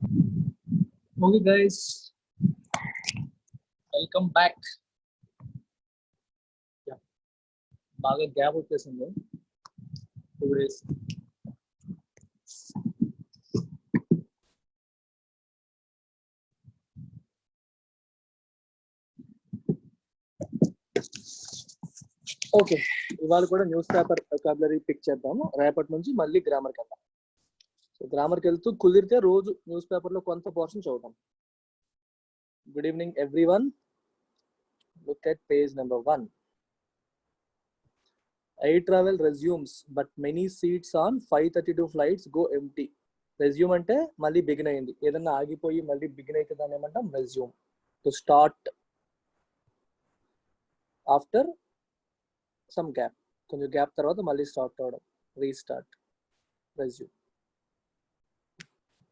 Okay, guys, welcome back. Yeah, బాగా gap వచ్చేసింది 2 days. Okay, ఇవాళ కూడా న్యూస్ పేపర్ వొకాబులరీ పిక్ చేద్దాము. రేపటి నుంచి మళ్ళీ గ్రామర్కి వెళ్దాం. సో గ్రామర్కి వెళ్తూ కుదిరితే రోజు న్యూస్ పేపర్లో కొంత పోర్షన్ చదువుతాం. Good evening everyone. Look at page number 1. Air travel resumes, but many seats on 5:32 flights go empty. Resume అంటే మళ్ళీ బిగిన్ అయింది. ఏదన్నా ఆగిపోయి మళ్ళీ బిగిన్ అయితే దాన్ని ఏమంటాం? Resume. To start after some gap, కొంచెం గ్యాప్ తర్వాత మళ్ళీ స్టార్ట్ అవడం, రీస్టార్ట్, రెజ్యూమ్.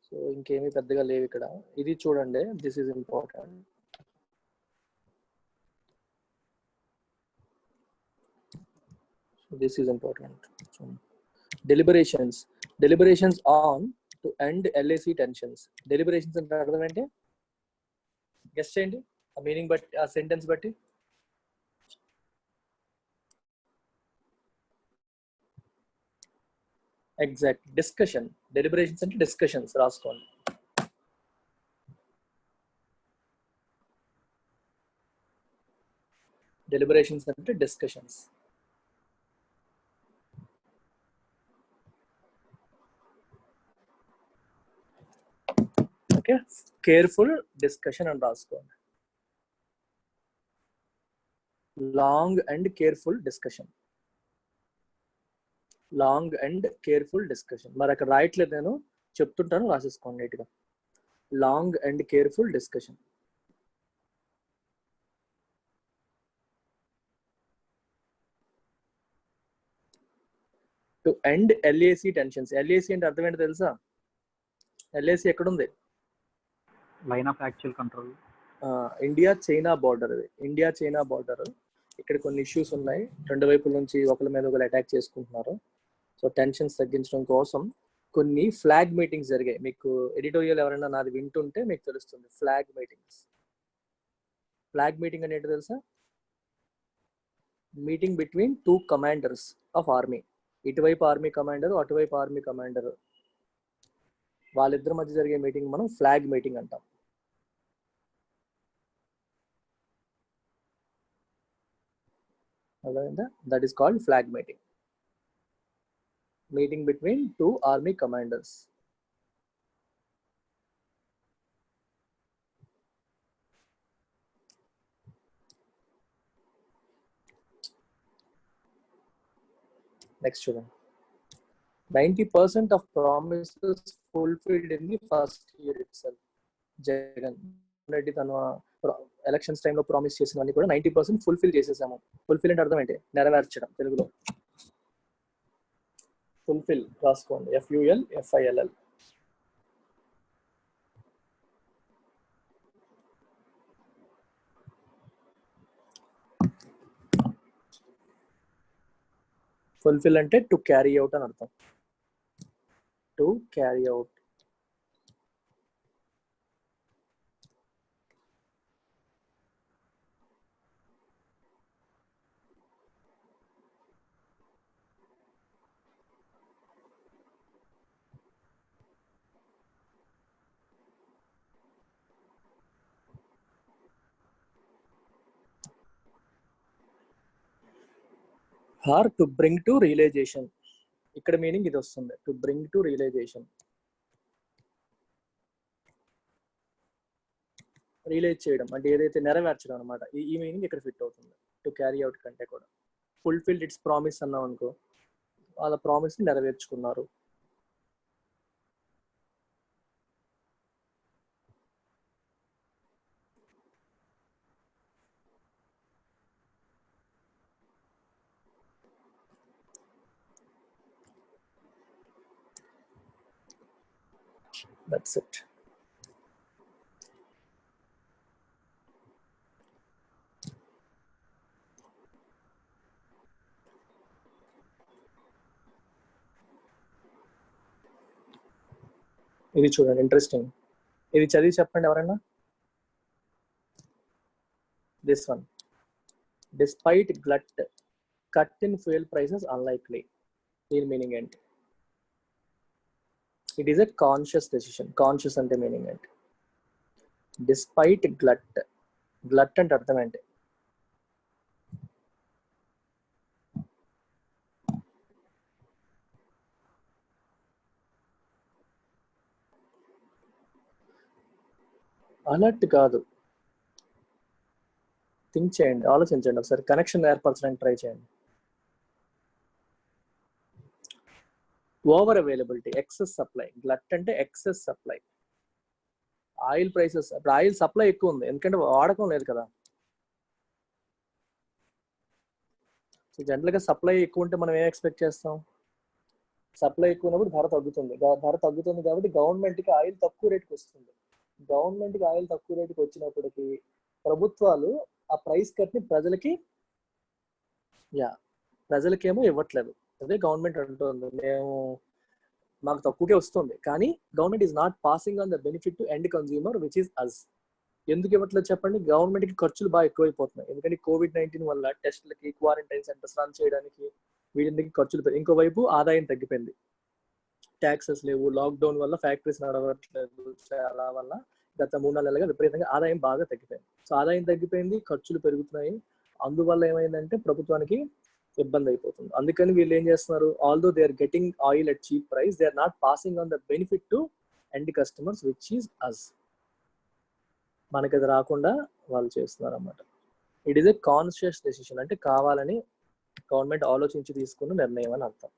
సో ఇంకేమీ పెద్దగా లేవు ఇక్కడ. ఇది చూడండి, this is important. This is important. So, deliberations on to end LAC tensions. Deliberations అంటే అర్థం ఏంటి? గెస్ చేయండి ఆ మీనింగ్ బట్టి, ఆ సెంటెన్స్ బట్టి. Exact, discussion. డెలిబరేషన్స్ అంటే డిస్కషన్స్, రాసుకోండి. డెలిబరేషన్స్ అంటే డిస్కషన్స్. ఓకే, కేర్ఫుల్ డిస్కషన్ అని రాసుకోండి. Long and careful discussion. Long and careful discussion. మరి అక్కడ రాయట్లేదు, నేను చెప్తుంటాను, రాసేసుకోండి నీట్గా. Long and careful discussion. To end LAC tensions. LAC అంటే అర్థం ఏంటో తెలుసా? ఎల్ఏసి ఎక్కడుంది? Line of actual control. India China border. అది ఇండియా చైనా బార్డర్. ఇక్కడ కొన్ని ఇష్యూస్ ఉన్నాయి, రెండు వైపుల నుంచి ఒకరి మీద ఒకరు అటాక్ చేసుకుంటున్నారు. సో టెన్షన్స్ తగ్గించడం కోసం కొన్ని ఫ్లాగ్ మీటింగ్స్ జరిగాయి. మీకు ఎడిటోరియల్ ఎవరైనా నాది వింటుంటే మీకు తెలుస్తుంది. Flag meetings. ఫ్లాగ్ మీటింగ్ అంటే ఏంటో తెలుసా? Meeting between 2 commanders of army. ఇటువైపు ఆర్మీ కమాండర్, అటువైపు ఆర్మీ కమాండర్, వాళ్ళిద్దరి మధ్య జరిగే మీటింగ్ మనం ఫ్లాగ్ మీటింగ్ అంటాం. అర్థమైందా? That is called flag meeting. Meeting between 2 army commanders. Next చూడండి. 90% of promises fulfilled in the first year itself. Jagan Reddy తన ఎలక్షన్స్ టైంలో ప్రామిస్ చేసినవన్నీ కూడా 90% ఫుల్ఫిల్ చేసేసాము. ఫుల్ఫిల్ అంటే అర్థం ఏంటి? నెరవేర్చడం తెలుగులో. ఫుల్ఫిల్ రాసుకోండి, FULFILL. ఫుల్ఫిల్ అంటే టు క్యారీ అవుట్ అని అర్థం. To carry out. Or to bring to realisation. ఇక్కడ మీనింగ్ ఇది వస్తుంది, to bring to realisation. Realise చేయడం అంటే ఏదైతే నెరవేర్చడం అనమాట. ఈ మీనింగ్ ఇక్కడ ఫిట్ అవుతుంది టు క్యారీ అవుట్ కంటే కూడా. ఫుల్ఫిల్డ్ ఇట్స్ ప్రామిస్ అన్నాం అనుకో, వాళ్ళ ప్రామిస్ ని నెరవేర్చుకున్నారు. That's it. ఇది చూడండి, ఇంట్రెస్టింగ్. ఇది చదివి చెప్పండి ఎవరైనా. This one, despite glut cut in fuel prices unlikely. దీని మీనింగ్ ఏంటి? It is a conscious decision. Conscious అంటే మీనింగ్ ఏంటి? డిస్పైట్ గ్లట్, గ్లట్ అంటే అర్థం ఏంటి? అలర్ట్ కాదు, థింక్ చేయండి, ఆలోచించండి ఒకసారి, కనెక్షన్ ఏర్పరచడానికి ట్రై చేయండి. Over availability, excess supply. Glut అంటే ఎక్సెస్ సప్లై. ఆయిల్ ప్రైసెస్, ఇప్పుడు ఆయిల్ సప్లై ఎక్కువ ఉంది ఎందుకంటే వాడకం లేదు కదా. సో జనరల్గా సప్లై ఎక్కువ ఉంటే మనం ఏం ఎక్స్పెక్ట్ చేస్తాం? సప్లై ఎక్కువ ఉన్నప్పుడు ధర తగ్గుతుంది. ధర తగ్గుతుంది కాబట్టి గవర్నమెంట్కి ఆయిల్ తక్కువ రేటుకి వస్తుంది. గవర్నమెంట్కి ఆయిల్ తక్కువ రేటుకి వచ్చినప్పటికీ ప్రభుత్వాలు ఆ ప్రైస్ కట్ని ప్రజలకేమో ఇవ్వట్లేదు. అదే గవర్నమెంట్ అంటుంది, మేము మాకు తక్కువకే వస్తుంది, కానీ government is not passing on the benefit to end consumer which is us. ఎందుకు ఇవ్వట్లేదు చెప్పండి? గవర్నమెంట్కి ఖర్చులు బాగా ఎక్కువైపోతున్నాయి. ఎందుకంటే COVID-19 వల్ల టెస్ట్లకి, క్వారంటైన్ సెంటర్స్ రన్ చేయడానికి వీటికి ఖర్చులు ఇంకోవైపు ఆదాయం తగ్గిపోయింది. ట్యాక్సెస్ లేవు, లాక్డౌన్ వల్ల ఫ్యాక్టరీస్ నడవట్లేదు, చాలా వల్ల గత 3-4 నెలలుగా విపరీతంగా ఆదాయం బాగా తగ్గిపోయింది. సో ఆదాయం తగ్గిపోయింది, ఖర్చులు పెరుగుతున్నాయి. అందువల్ల ఏమైందంటే ప్రభుత్వానికి ఇబ్బంది అయిపోతుంది. అందుకని వీళ్ళు ఏం చేస్తున్నారు? Although they are getting oil at cheap price, they are not passing on the benefit to end customers which is us. మనకి అది రాకుండా వాళ్ళు చేస్తున్నారు అన్నమాట. It is a conscious decision, అంటే కావాలని గవర్నమెంట్ ఆలోచించి తీసుకున్న నిర్ణయం అని అర్థం.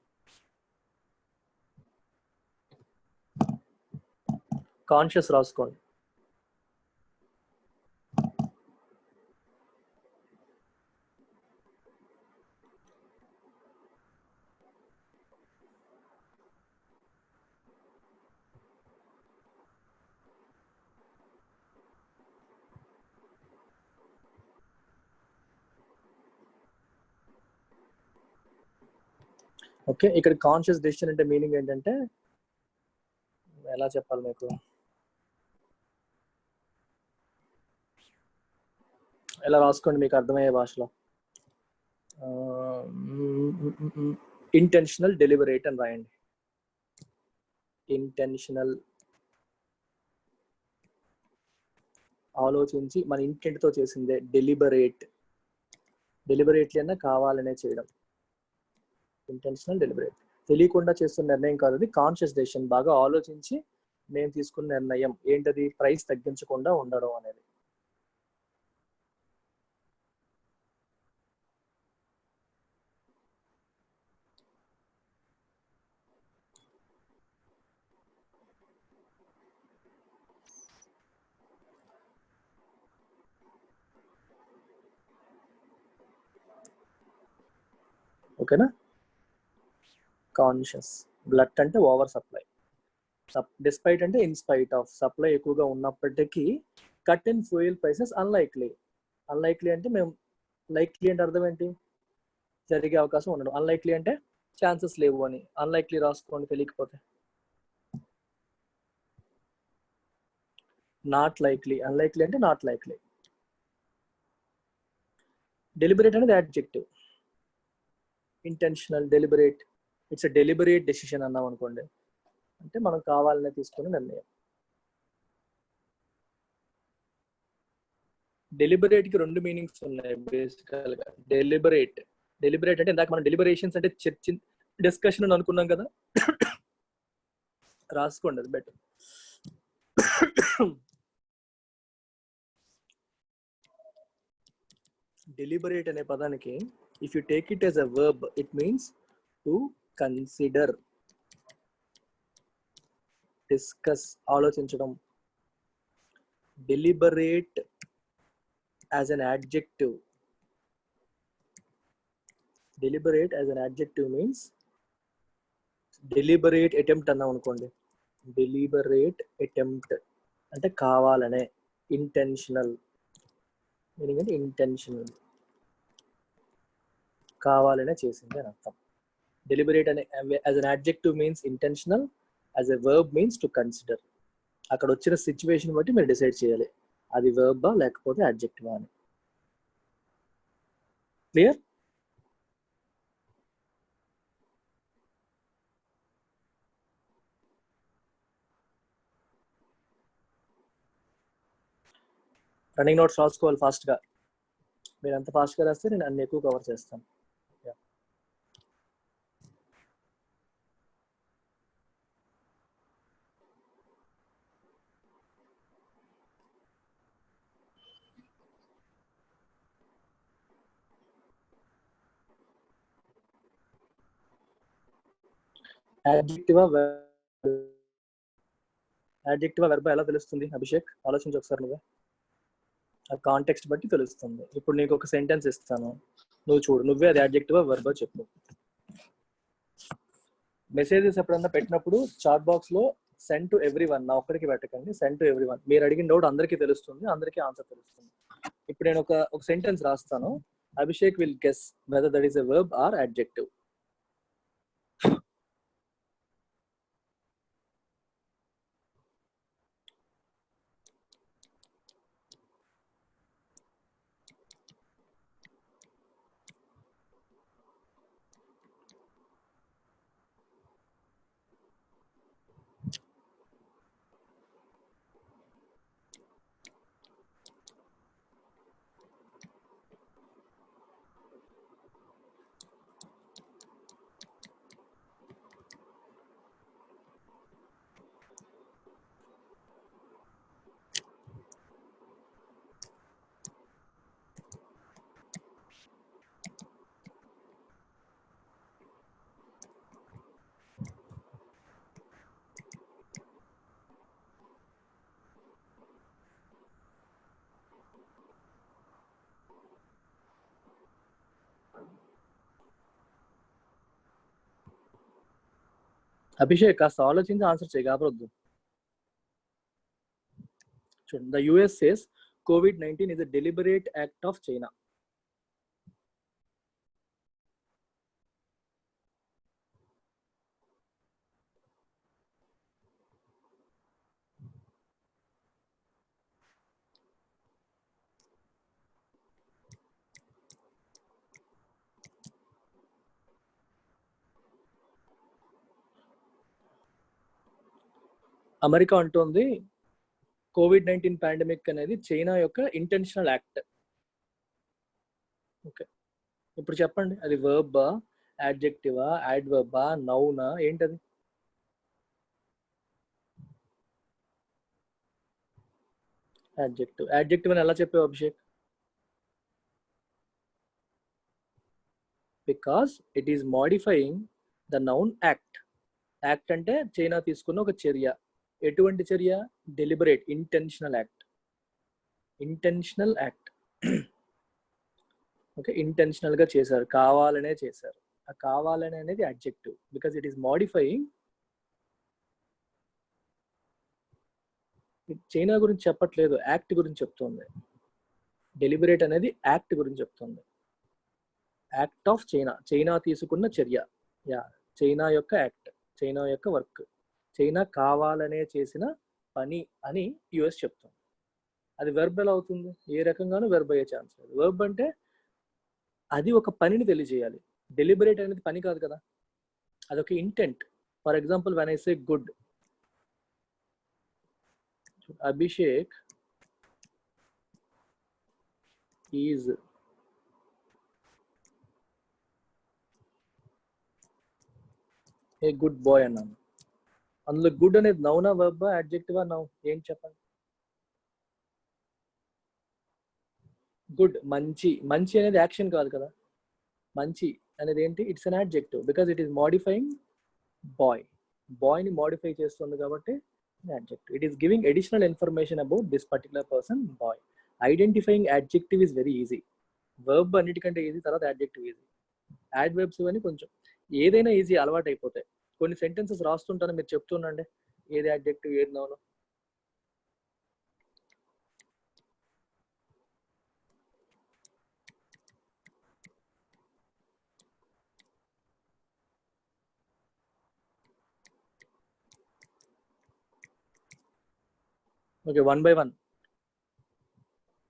కాన్షియస్ రాసుకోండి. ఓకే, ఇక్కడ కాన్షియస్ డెసిషన్ అంటే మీనింగ్ ఏంటంటే, ఎలా చెప్పాలి మీకు, ఎలా రాసుకోండి మీకు అర్థమయ్యే భాషలో. ఇంటెన్షనల్ డెలిబరేట్ అని రాయండి. ఇంటెన్షనల్, ఆలోచించి మన ఇంటెంట్ తో చేసిందే. డెలిబరేట్, డెలిబరేట్లీ అన్నా కావాలనే చేయడం. ఇంటెన్షనల్ డెలిబరేట్, తెలియకుండా చేస్తున్న నిర్ణయం కాదు, అది కాన్షియస్ డెసిషన్. బాగా ఆలోచించి నేను తీసుకున్న నిర్ణయం ఏంటది? ప్రైస్ తగ్గించకుండా ఉండడం అనేది. ఓకేనా? కాన్షియస్. గ్లట్ అంటే ఓవర్ సప్లై. డిస్పైట్ అంటే ఇన్స్పైట్ ఆఫ్. సప్లై ఎక్కువగా ఉన్నప్పటికీ cut in fuel prices unlikely. Unlikely అంటే మేము, లైక్లీ అంటే అర్థం ఏంటి? జరిగే అవకాశం ఉండడం. అన్లైక్లీ అంటే ఛాన్సెస్ లేవు అని. అన్లైక్లీ రాసుకోండి తెలియకపోతే. నాట్ లైక్లీ, అన్లైక్లీ అంటే నాట్ లైక్లీ. డెలిబరేట్ అనేది adjective. Intentional, deliberate, it's a deliberate decision అన్నాం అనుకోండి, అంటే మనం కావాలనే తీసుకునే నిర్ణయం. డెలిబరేట్ కి 2 మీనింగ్స్ ఉన్నాయి బేసికల్ గా. డెలిబరేట్, డెలిబరేట్ అంటే ఇందాక మనం డెలిబరేషన్స్ అంటే డిస్కషన్ అని అనుకున్నాం కదా, రాసుకోండి అది బెటర్. డెలిబరేట్ అనే పదానికి if you take it as a verb, it means to consider, discuss, ఆలోచించడం. Deliberate as an adjective, deliberate as an adjective means deliberate attempt అన్నాం అనుకోండి. డెలిబరేట్ అటెంప్ట్ అంటే కావాలనే. ఇంటెన్షనల్ మీనింగ్ అంటే ఇంటెన్షనల్, కావాలనే చేసింది అని అర్థం. డెలిబరేట్ అనే as an adjective means intentional, as a verb means to consider. అక్కడ వచ్చిన సిచ్యువేషన్ బట్టి మీరు డిసైడ్ చేయాలి అది వర్బా లేకపోతే అడ్జెక్టివా అని. క్లియర్? రన్నింగ్ నోట్స్ రాసుకోవాలి ఫాస్ట్గా. మీరు ఎంత ఫాస్ట్గా రాస్తే నేను అన్ని ఎక్కువ కవర్ చేస్తాను. యాడ్జెక్టివా వెర్బా ఎలా తెలుస్తుంది అభిషేక్? ఆలోచించి ఒకసారి నువ్వే. ఆ కాంటెక్స్ట్ బట్టి తెలుస్తుంది. ఇప్పుడు నీకు ఒక సెంటెన్స్ ఇస్తాను, నువ్వు చూడు, నువ్వే అది యాడ్జెక్టివా వెర్బా చెప్పు. మెసేజెస్ ఎప్పుడన్నా పెట్టినప్పుడు చాట్ బాక్స్ లో సెండ్ టు ఎవ్రీ వన్, నా ఒక్కడికి పెట్టకండి, సెండ్ టు ఎవ్రీ వన్. మీరు అడిగిన డౌట్ అందరికీ తెలుస్తుంది, అందరికీ ఆన్సర్ తెలుస్తుంది. ఇప్పుడు నేను ఒక సెంటెన్స్ రాస్తాను, Abhishek will guess whether that is a verb or adjective. Abhishek కాస్త ఆలోచించి ఆన్సర్ చేయి, కాబరొద్దు. చూడండి, the US says COVID-19 is a deliberate act of China. America అంటోంది COVID-19 పాండమిక్ అనేది చైనా యొక్క ఇంటెన్షనల్ యాక్ట్. ఓకే, ఇప్పుడు చెప్పండి, అది వర్బా, యాడ్జెక్టివా, యాడ్వర్బా, నౌనా, ఏంటది? యాడ్జెక్టివ్. యాడ్జెక్టివ్ అని ఎలా చెప్పావు Abhishek? Because it is modifying the noun act. Act అంటే చైనా తీసుకున్న ఒక చర్య. ఎటువంటి చర్య? Deliberate, intentional act. Intentional act. Okay, intentional గా చేశారు, కావాలనే చేశారు. ఆ కావాలనే అనేది adjective, because it is modifying. China గురించి చెప్పట్లేదు, యాక్ట్ గురించి చెప్తుంది. డెలిబరేట్ అనేది యాక్ట్ గురించి చెప్తుంది. యాక్ట్ ఆఫ్ చైనా, చైనా తీసుకున్న చర్య. యా, చైనా యొక్క యాక్ట్, చైనా యొక్క వర్క్, చైనా కావాలనే చేసిన పని అని యుఎస్ చెప్తుంది. అది వెర్బ్ ఎలా అవుతుంది? ఏ రకంగానూ వెర్బ్ అయ్యే ఛాన్స్ లేదు. వెర్బ్ అంటే అది ఒక పనిని తెలియజేయాలి. డెలిబరేట్ అనేది పని కాదు కదా, అదొక intent. For example, when I say good, Abhishek is a good boy అన్నాను. అందులో గుడ్ అనేది నౌనా, వెర్బా, అడ్జెక్టివా? నౌ. ఏం చెప్పండి? గుడ్, మంచి. మంచి అనేది యాక్షన్ కాదు కదా. మంచి అనేది ఏంటి? It's an adjective, because it is modifying boy. బాయ్ని మాడిఫై చేస్తుంది కాబట్టి adjective. It is giving additional information about this particular person, boy. Identifying adjective is very easy. Verb అన్నిటికంటే ఈజీ, తర్వాత adjective ఈజీ. యాడ్వర్బ్స్ అని కొంచెం ఏదైనా ఈజీ, అలవాటు అయిపోతాయి. కొన్ని సెంటెన్సెస్ రాస్తుంటాను, మీరు చెప్తుండండి ఏది adjective ఏది నౌన్. Okay, 1 by 1.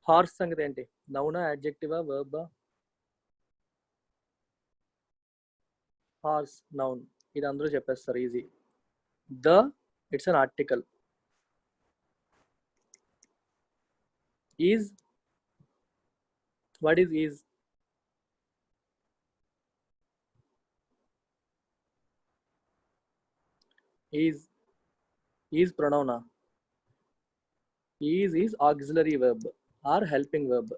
హార్స్ సంగతి ఏంటి? నౌనా, యాడ్జెక్టివా, వర్బా? హార్స్ నౌన్, ఇది అందరూ చెప్పేస్తారు easy. The, it's an article. Is, what is is? Is ప్రొనౌనా? Is auxiliary verb or helping verb.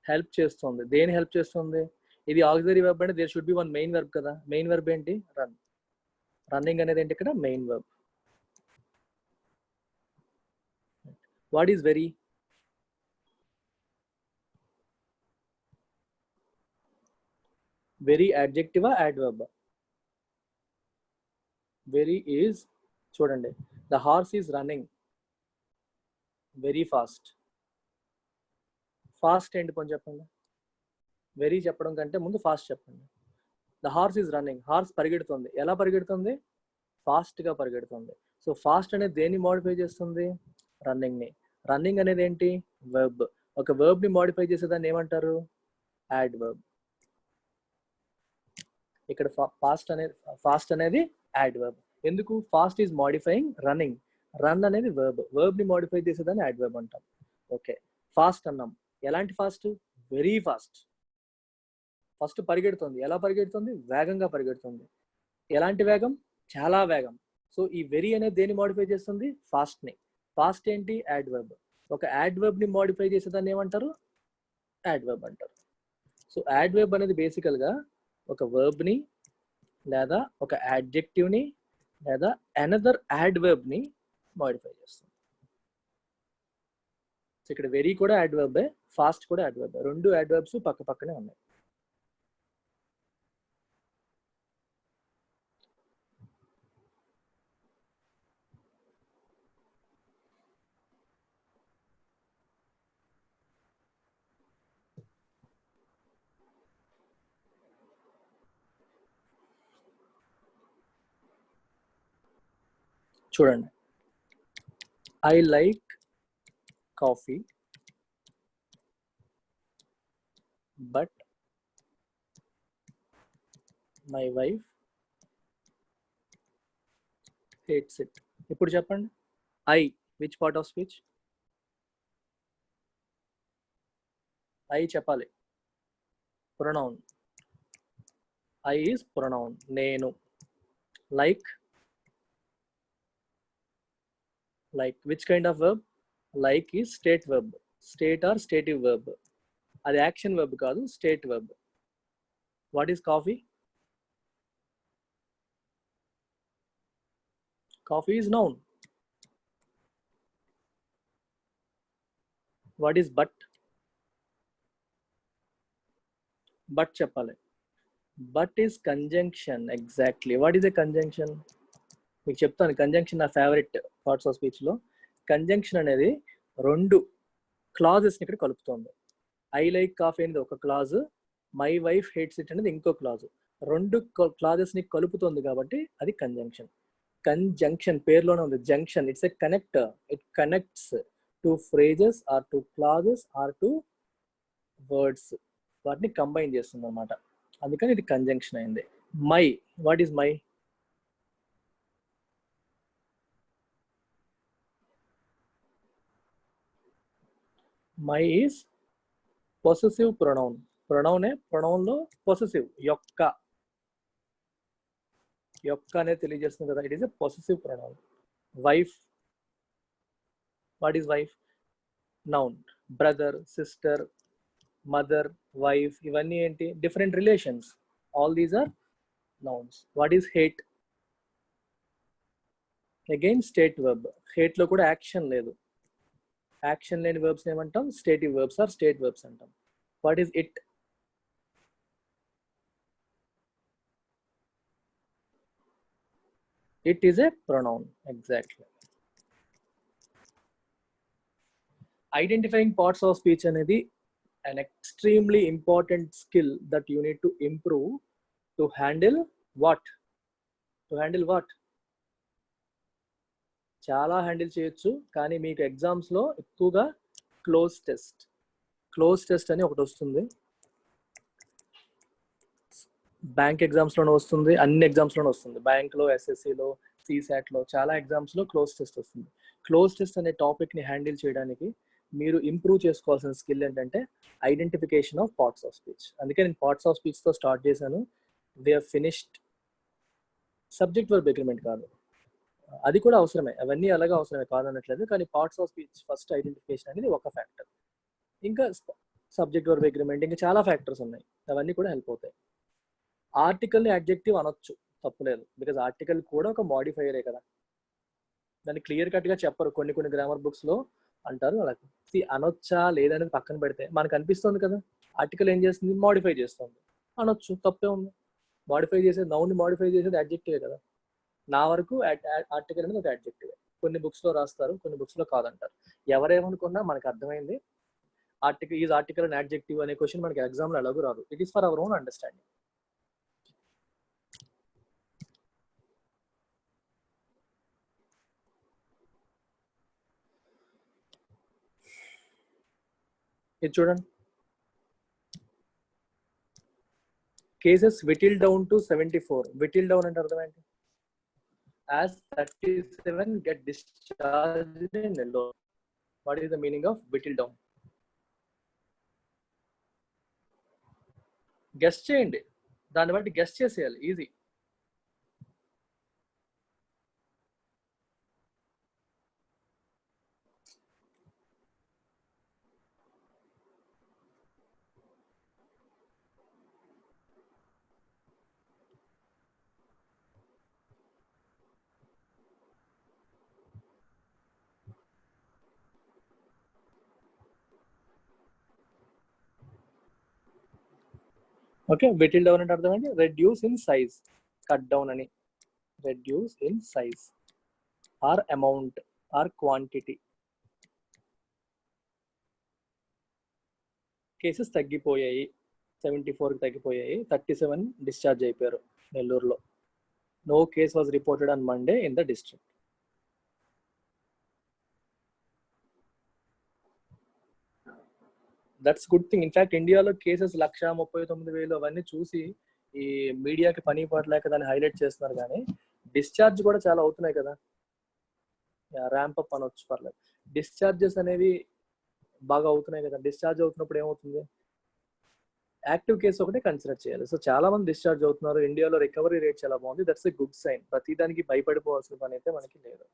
Help చేస్తుంది. దేని హెల్ప్ చేస్తుంది? ఇది ఆక్సిలరీ వర్బ్ అంటే there should be one main verb కదా. మెయిన్ వర్బ్ ఏంటి? రన్. రన్నింగ్ అనేది ఏంటి ఇక్కడ? Main verb. What is very? Very యాడ్జెక్టివా, యాడ్వర్బ్? వెరీ ఈజ్, చూడండి, the horse is running very fast. Fast ఏంటి కొంచెం చెప్పండి. వెరీ చెప్పడం కంటే ముందు ఫాస్ట్ చెప్పండి. The horse is running, horse పరిగెడుతుంది. ఎలా పరిగెడుతుంది? ఫాస్ట్గా పరిగెడుతుంది. సో ఫాస్ట్ అనేది దేన్ని మోడిఫై చేస్తుంది? రన్నింగ్ని. రన్నింగ్ అనేది ఏంటి? వర్బ్. ఒక వర్బ్ని మోడిఫై చేసేదాన్ని ఏమంటారు? యాడ్వర్బ్. ఇక్కడ ఫాస్ట్ అనేది యాడ్వర్బ్. ఎందుకు? Fast is modifying running. Run అనేది వర్బ్. వర్బ్ని మోడిఫై చేసేదాన్ని యాడ్వర్బ్ అంటాం. ఓకే, ఫాస్ట్ అన్నాం. ఎలాంటి ఫాస్ట్? Very fast. ఫస్ట్ పరిగెడుతుంది. ఎలా పరిగెడుతుంది? వేగంగా పరిగెడుతుంది. ఎలాంటి వేగం? చాలా వేగం. సో ఈ వెరీ అనేది దేన్ని మోడిఫై చేస్తుంది? ఫాస్ట్ని. ఫాస్ట్ ఏంటి? యాడ్వర్బ్. ఒక యాడ్వర్బ్ని మోడిఫై చేసేదాన్ని ఏమంటారు? యాడ్వర్బ్ అంటారు. సో యాడ్వర్బ్ అనేది బేసికల్గా ఒక వర్బ్ని లేదా ఒక యాడ్జెక్టివ్ని లేదా అనదర్ యాడ్వర్బ్ని మోడిఫై చేస్తుంది. సో ఇక్కడ వెరీ కూడా యాడ్వర్బే, ఫాస్ట్ కూడా యాడ్వర్బే. రెండు యాడ్వర్బ్స్ పక్క పక్కనే ఉన్నాయి. చూడండి, I like coffee but my wife hates it. ఇప్పుడు చెప్పండి, I which part of speech? I చెప్పాలి. ప్రొనౌన్. I is pronoun. నేను. Like which kind of verb? Like is state verb. State or stative verb. అది action verb కాదు, state verb. What is coffee? Coffee is noun. What is but? But చెప్పాలి. But is conjunction. Exactly. What is a conjunction? మీకు చెప్తాను. Conjunction నా favourite parts of స్పీచ్లో. Conjunction అనేది రెండు క్లాజెస్ని ఇక్కడ కలుపుతుంది. ఐ లైక్ కాఫీ అనేది ఒక clause, my wife hates it అనేది ఇంకో క్లాజ్. రెండు క్లాజెస్ని కలుపుతుంది కాబట్టి అది కంజంక్షన్. కంజంక్షన్ పేరులోనే ఉంది, junction. It's a connector. It connects two phrases or two clauses or two words. వాటిని కంబైన్ చేస్తుంది అన్నమాట. అందుకని ఇది కంజంక్షన్ అయింది. My, what is my? My is possessive pronoun. ప్రొనౌనే, ప్రొనౌన్లో పొసెసివ్. యొక్క అనేది తెలియజేస్తుంది కదా, it is a possessive pronoun. Wife, what is wife? Noun. Brother, sister, mother, wife, ఇవన్నీ ఏంటి? Different relations. All these are nouns. What is hate? Again state verb. హేట్లో కూడా action లేదు. యాక్షన్ లేని వర్బ్స్ ఏమంటాం? Stative verbs or state verbs అంటాం. What is it? It is a pronoun. Exactly. Identifying parts of speech అనేది an extremely important skill that you need to improve to handle what? To handle what? చాలా handle చేయొచ్చు, కానీ మీకు ఎగ్జామ్స్లో ఎక్కువగా cloze test అని ఒకటి వస్తుంది. బ్యాంక్ ఎగ్జామ్స్లోనే వస్తుంది, అన్ని ఎగ్జామ్స్లోనే వస్తుంది. బ్యాంక్లో, ఎస్ఎస్సిలో, సిసాట్లో చాలా ఎగ్జామ్స్లో క్లోజ్ టెస్ట్ వస్తుంది. క్లోజ్ టెస్ట్ అనే టాపిక్ని హ్యాండిల్ చేయడానికి మీరు ఇంప్రూవ్ చేసుకోవాల్సిన స్కిల్ ఏంటంటే identification of parts of speech. అందుకే నేను పార్ట్స్ ఆఫ్ స్పీచ్తో స్టార్ట్ చేశాను. They are finished. Subject verb agreement కాదు, అది కూడా అవసరమే, అవన్నీ అలాగే అవసరమే కాదనట్లేదు, కానీ parts of speech first identification అనేది ఒక ఫ్యాక్టర్. ఇంకా సబ్జెక్ట్ వర్బ్ అగ్రిమెంట్, ఇంకా చాలా ఫ్యాక్టర్స్ ఉన్నాయి, అవన్నీ కూడా హెల్ప్ అవుతాయి. ఆర్టికల్ని అడ్జెక్టివ్ అనొచ్చు, తప్పులేదు, బికాజ్ ఆర్టికల్ కూడా ఒక మాడిఫైయరే కదా. దాన్ని క్లియర్ కట్గా చెప్పరు, కొన్ని గ్రామర్ బుక్స్లో అంటారు అలా. అనొచ్చా లేదనేది పక్కన పెడితే మనకు అనిపిస్తుంది కదా, ఆర్టికల్ ఏం చేస్తుంది, మాడిఫై చేస్తుంది, అనొచ్చు, తప్పే ఉంది. మాడిఫై చేసేది, నౌన్ని మాడిఫై చేసేది అడ్జెక్టివే కదా. నా వరకు ఆర్టికల్ అనేది ఒక అడ్జెక్టివే. కొన్ని బుక్స్లో రాస్తారు, కొన్ని బుక్స్లో కాదంటారు. ఎవరేమనుకున్నా మనకు అర్థమైంది, ఆర్టికల్ అండ్ అడ్జెక్టివ్ అనే క్వశ్చన్ మనకి ఎగ్జామ్లో ఎలాగూ రాదు. It is for our own understanding. ఇది చూడండి, కేసెస్ విటిల్ డౌన్ టు 74. విటిల్ డౌన్ అంటే అర్థం ఏంటి? As 37 get discharged in Nellore. What is the meaning of whittle down? Guess చేయండి, దాన్ని బట్టి గెస్ చేసేయాలి, ఈజీ. ఓకే, విటిల్ డౌన్ అంటే అర్థం ఏంటి? Reduce in size, cut down అని. Reduce in size or amount or quantity. Cases తగ్గిపోయాయి, 74కి తగ్గిపోయాయి, 37 డిశ్చార్జ్ అయిపోయారు నెల్లూరులో. No case was reported on Monday in the district. That's good thing. In fact ఇండియాలో కేసెస్ 1,39,000 అవన్నీ చూసి ఈ మీడియాకి పని పడలేక దాన్ని హైలైట్ చేస్తున్నారు, కానీ డిశ్చార్జ్ కూడా చాలా అవుతున్నాయి కదా. ర్యాంప్ అప్ అనొచ్చు, పర్లేదు. డిశ్చార్జెస్ అనేవి బాగా అవుతున్నాయి కదా. డిశ్చార్జ్ అవుతున్నప్పుడు ఏమవుతుంది, యాక్టివ్ కేసు ఒకటే కన్సిడర్ చేయాలి. సో చాలా మంది డిశ్చార్జ్ అవుతున్నారు, ఇండియాలో రికవరీ రేట్ చాలా బాగుంది. That's a good sign. ప్రతిదానికి భయపడిపోవాల్సిన పని అయితే మనకి లేదు.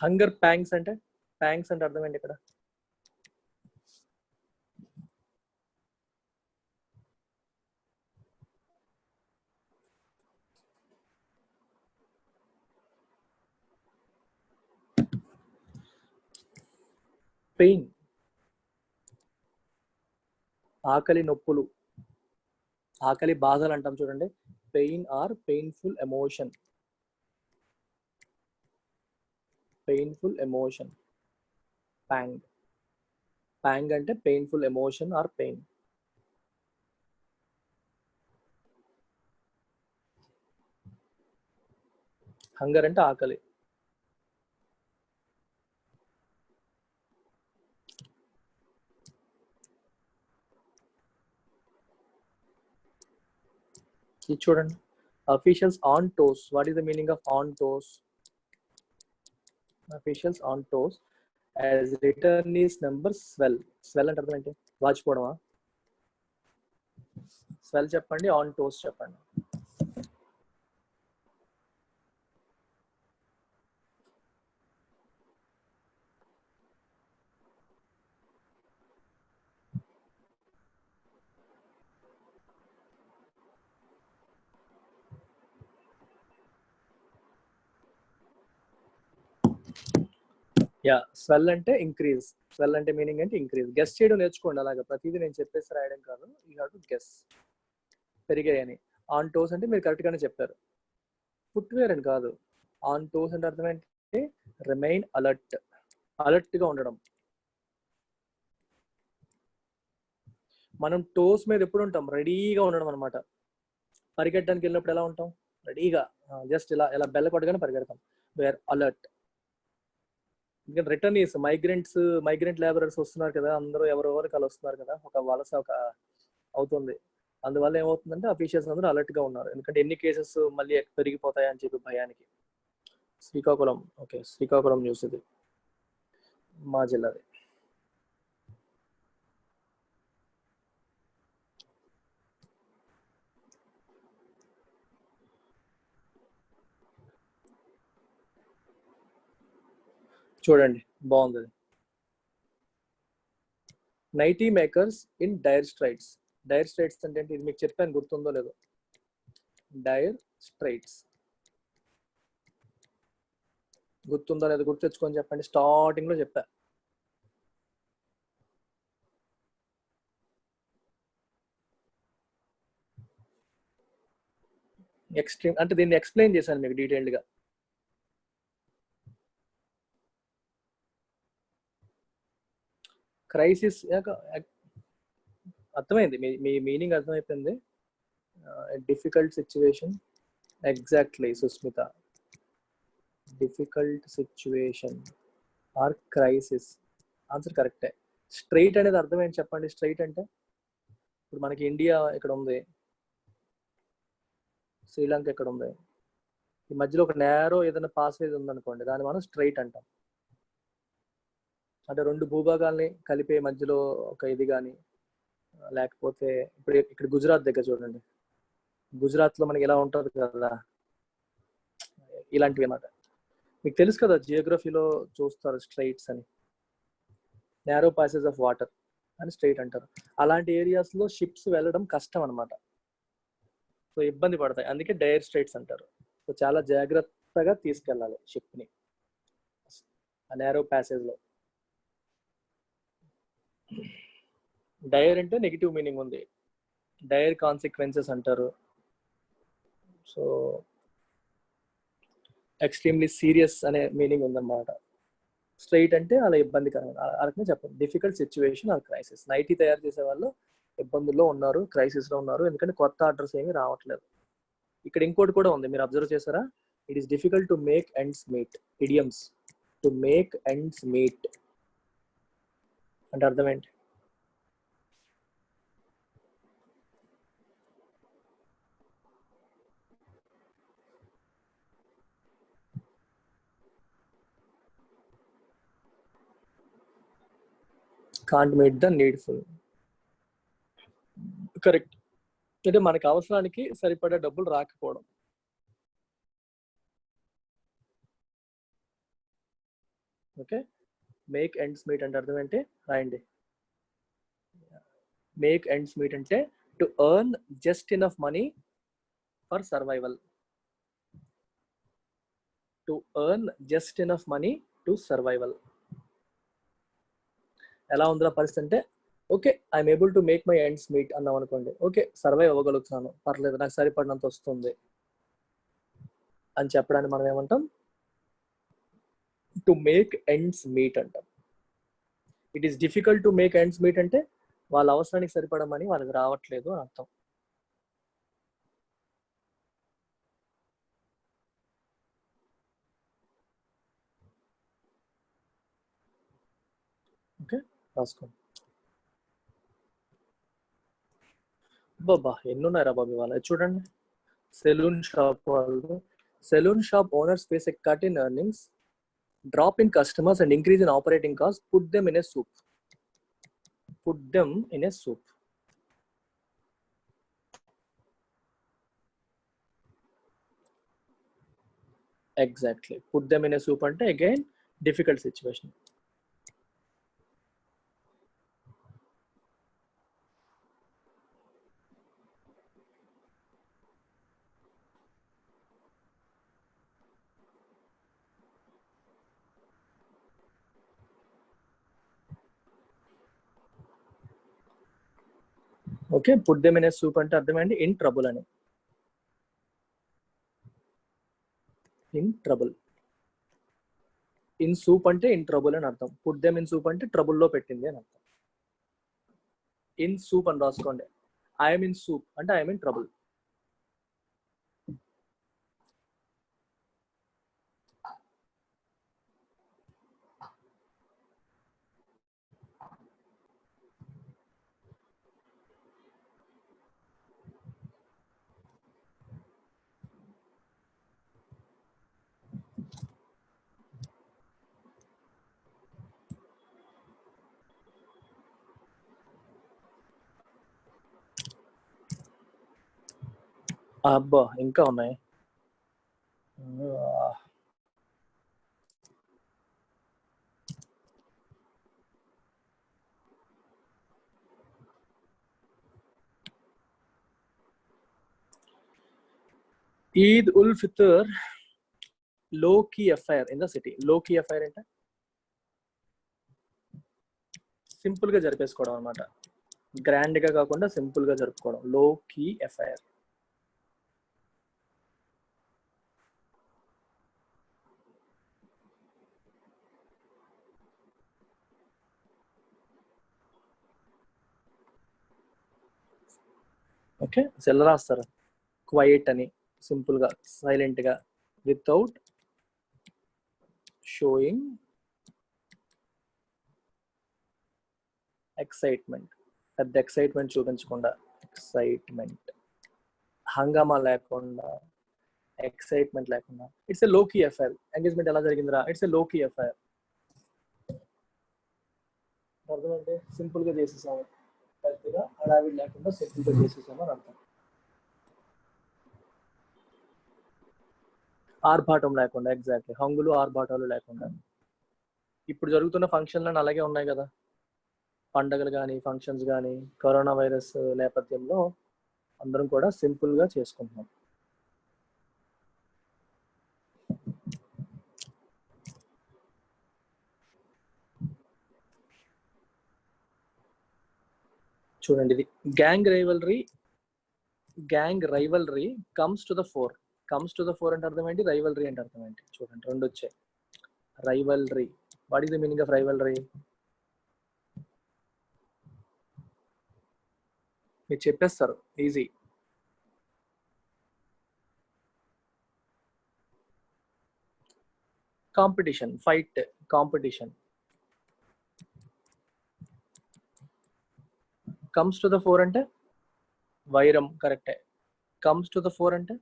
హంగర్ ప్యాంగ్స్ అంటే అర్థం ఏంటి ఇక్కడ? పెయిన్, ఆకలి, నొప్పులు, ఆకలి బాధలు అంటాం చూడండి. Pain or painful emotion. Painful emotion, pang అంటే painful emotion or pain. Hunger అంటే ఆకలి. ఇది చూడండి, officials on toes. What is the meaning of on toes? Officials on toes as returnees number swell. Swell అంటే అర్థం ఏంటి? వాచిపోవడమా? స్వెల్ చెప్పండి, ఆన్ టోస్ చెప్పండి. యా, స్వెల్ అంటే ఇంక్రీజ్. స్వెల్ అంటే మీనింగ్ అంటే ఇంక్రీజ్. గెస్ చేయడం నేర్చుకోండి, అలాగా ప్రతిదీ నేను చెప్పేసి రాయడం కాదు. You have to guess. పెరిగాయని. ఆన్ టోస్ అంటే మీరు కరెక్ట్గానే చెప్పారు, ఫుట్వేర్ అని కాదు. ఆన్ టోస్ అంటే అర్థం ఏంటి? రిమైన్ అలర్ట్, అలర్ట్గా ఉండడం. మనం టోస్ మీద ఎప్పుడు ఉంటాం? రెడీగా ఉండడం అనమాట. పరిగెట్టడానికి వెళ్ళినప్పుడు ఎలా ఉంటాం? రెడీగా జస్ట్ ఇలా ఇలా బెల్ల కొట్టగానే పరిగెడతాం. Where alert. ఎందుకంటే రిటర్న్ ఈస్ మైగ్రెంట్ లేబరర్స్ వస్తున్నారు కదా, అందరూ ఎవరెవరు కలుస్తున్నారు కదా, ఒక వలస ఒక అవుతుంది. అందువల్ల ఏమవుతుందంటే అఫీషియల్స్ అందరూ అలర్ట్ గా ఉన్నారు. ఎందుకంటే ఎన్ని కేసెస్ మళ్ళీ పెరిగిపోతాయని చెప్పి భయానికి. శ్రీకాకుళం, ఓకే, శ్రీకాకుళం న్యూస్ ఇది, మా జిల్లాది. చూడండి బాగుంది. Nightie makers in dire straits. Dire straits అంటే ఏంటి? ఇది మీకు చెప్పాను, గుర్తుందో లేదో. డైర్ స్ట్రైట్స్ గుర్తుందో లేదో గుర్తు తెచ్చుకొని చెప్పండి. స్టార్టింగ్ లో చెప్పా. ఎక్స్ట్రీమ్ అంటే దీన్ని ఎక్స్ప్లెయిన్ చేశాను మీకు డీటెయిల్డ్ గా. క్రైసిస్ అర్థమైంది, మీ మీనింగ్ అర్థమైపోయింది. Difficult situation, exactly Susmita. Difficult situation or crisis, answer కరెక్టే. స్ట్రైట్ అనేది అర్థం ఏంటి చెప్పండి? స్ట్రైట్ అంటే ఇప్పుడు మనకి ఇండియా ఇక్కడ ఉంది, శ్రీలంక ఇక్కడ ఉంది, ఈ మధ్యలో ఒక నేరో ఏదైనా పాస్ అయ్యేది ఉందనుకోండి, దాన్ని మనం స్ట్రైట్ అంటాం. అంటే రెండు భూభాగాల్ని కలిపే మధ్యలో ఒక ఇది కానీ, లేకపోతే ఇప్పుడు ఇక్కడ గుజరాత్ దగ్గర చూడండి, గుజరాత్ లో మనకి ఎలా ఉంటుంది కదా, ఇలాంటివి అన్నమాట. మీకు తెలుసు కదా, జియోగ్రఫీలో చూస్తారు స్ట్రైట్స్ అని, నేరో పాసెస్ ఆఫ్ వాటర్ అని స్ట్రైట్ అంటారు. అలాంటి ఏరియాస్ లో షిప్స్ వెళ్ళడం కష్టం అనమాట, సో ఇబ్బంది పడతాయి, అందుకే డైర్ స్ట్రైట్స్ అంటారు. సో చాలా జాగ్రత్తగా తీసుకెళ్ళాలి షిప్ ని ఆ నేరో ప్యాసేజ్ లో. డైర్ అంటే నెగిటివ్ మీనింగ్ ఉంది, డైర్ కాన్సిక్వెన్సెస్ అంటారు. సో ఎక్స్ట్రీమ్లీ సీరియస్ అనే మీనింగ్ ఉందన్నమాట. స్ట్రైట్ అంటే అలా ఇబ్బందికరంగా అలాగే చెప్పండి. Difficult situation or crisis. Nightie తయారు చేసే వాళ్ళు ఇబ్బందుల్లో ఉన్నారు, క్రైసిస్ లో ఉన్నారు, ఎందుకంటే కొత్త ఆర్డర్స్ ఏమీ రావట్లేదు. ఇక్కడ ఇంకోటి కూడా ఉంది, మీరు అబ్జర్వ్ చేశారా? It is difficult to make ends meet. Idioms, to make ends meet అంటే అర్థం ఏంటి? Can't meet the needful. Correct. అంటే మనకి అవసరానికి సరిపడే డబ్బులు రాకపోవడం. ఓకే, మేక్ ఎండ్స్ మీట్ అంటే అర్థం ఏంటి రాయండి. మేక్ ఎండ్స్ మీట్ అంటే to earn just enough money for survival. To earn just enough money to survival. ఎలా ఉందిరా పరిస్థితి అంటే, okay I'm able to make my ends meet అన్నాం అనుకోండి, ఓకే సర్వైవ్ అవ్వగలుగుతున్నాను, పర్లేదు, నాకు సరిపడినంత వస్తుంది అని చెప్పడానికి మనం ఏమంటాం? టు మేక్ ఎండ్స్ మీట్ అంటాం. It is difficult to make ends meet అంటే వాళ్ళ అవసరానికి సరిపడమని వాళ్ళకి రావట్లేదు అని అర్థం. ఓకే రాసుకోండి. బాబా ఎన్నున్నారా బాబు ఇవాళ, చూడండి. సెలూన్ షాప్ వాళ్ళు, salon shop owners face a cut in earnings, drop in customers and increase in operating costs, put them in a soup. Put them in a soup. Exactly, put them in a soup ante again difficult situation. Okay, put them in a soup ante ardhamendi in trouble ani. In trouble. In soup ante in trouble అని అర్థం. Put them in soup అంటే trouble లో పెట్టింది అని అర్థం. In soup అని రాసుకోండి. I am in soup అంటే I am in trouble. అబ్బా ఇంకా ఉన్నాయి. Eid ul Fitr low key affair in the city. Low key affair అంటే సింపుల్ గా జరిపేసుకోవడం అనమాట. గ్రాండ్ గా కాకుండా సింపుల్ గా జరుపుకోవడం. లో కీ ఎఫ్ఐఆర్. ఓకే, సెల్ రాస్తారు క్వైట్ అని, సింపుల్ గా సైలెంట్ గా, వితౌట్ షోయింగ్ ఎక్సైట్మెంట్. పెద్ద ఎక్సైట్మెంట్ చూపించకుండా, ఎక్సైట్మెంట్ హంగామా లేకుండా, ఎక్సైట్మెంట్ లేకుండా. ఇట్స్ ఎ లో కీ ఎఫ్ఐఆర్. ఎంగేజ్మెంట్ ఎలా జరిగిందిరా? ఇట్స్ ఎ లో కీ ఎఫ్ఐఆర్. అర్థం అంటే సింపుల్ గా చేసేసాము, పెద్దగా హడావిడి లేకుండా సింపుల్ గా చేసేసాము అని అర్థం. ఆర్భాటం లేకుండా, ఎగ్జాక్ట్లీ, హంగులు ఆర్భాటాలు లేకుండా. ఇప్పుడు జరుగుతున్న ఫంక్షన్లను అలాగే ఉన్నాయి కదా, పండగలు కానీ ఫంక్షన్స్ కానీ. కరోనా వైరస్ నేపథ్యంలో అందరం కూడా సింపుల్ గా చేసుకుంటున్నాం. చూడండి, ఇది gang rivalry comes to the four. Comes to the four అంటే అర్థం ఏంటి? రైవల్రీ అంటే అర్థం ఏంటి? చూడండి, రెండు వచ్చాయి. Rivalry, what is the meaning of rivalry? మీరు చెప్పేస్తారు, easy. Competition, fight, competition. Comes to the four అంటే వైరం, కరెక్టే. కమ్స్ టు ద ఫోర్ అంటే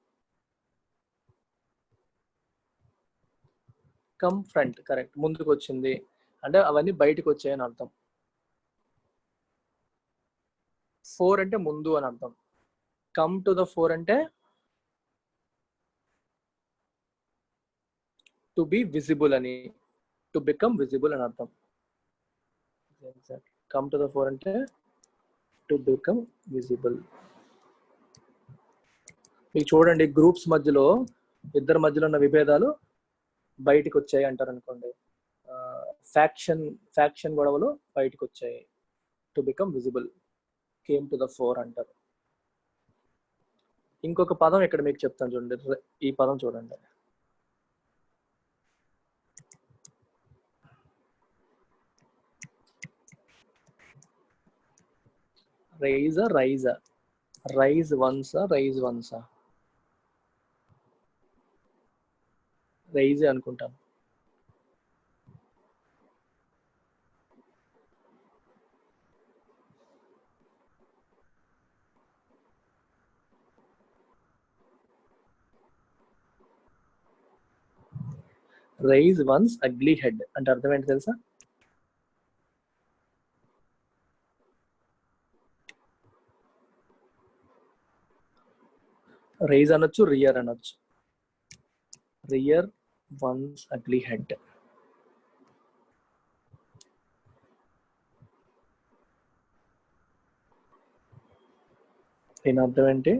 కమ్ ఫ్రంట్, కరెక్ట్, ముందుకు వచ్చింది అంటే అవన్నీ బయటకు వచ్చాయని అర్థం. ఫోర్ అంటే ముందు అని అర్థం. కమ్ టు ద ఫోర్ అంటే టు బి విజిబుల్ అని, టు బికమ్ విజిబుల్ అని అర్థం. కమ్ టు ద ఫోర్ అంటే టు బికమ్ విజిబుల్. మీకు చూడండి, గ్రూప్స్ మధ్యలో, ఇద్దరి మధ్యలో ఉన్న విభేదాలు బయటకు వచ్చాయి అంటారు అనుకోండి. ఫ్యాక్షన్ గొడవలు బయటకు వచ్చాయి. To become visible, came to the four అంటారు. ఇంకొక పదం ఇక్కడ మీకు చెప్తాను చూడండి. ఈ పదం చూడండి, రైజ్ వన్సా, రైజ్ వన్సా, రైజ్ అనుకుంటాను. రైజ్ వన్స్ అగ్లీ హెడ్ అంటే అర్థం ఏంటి తెలుసా? రైజ్ అనొచ్చు, రియర్ అనొచ్చు. Rear once ugly head. దీని అర్థం ఏంటి?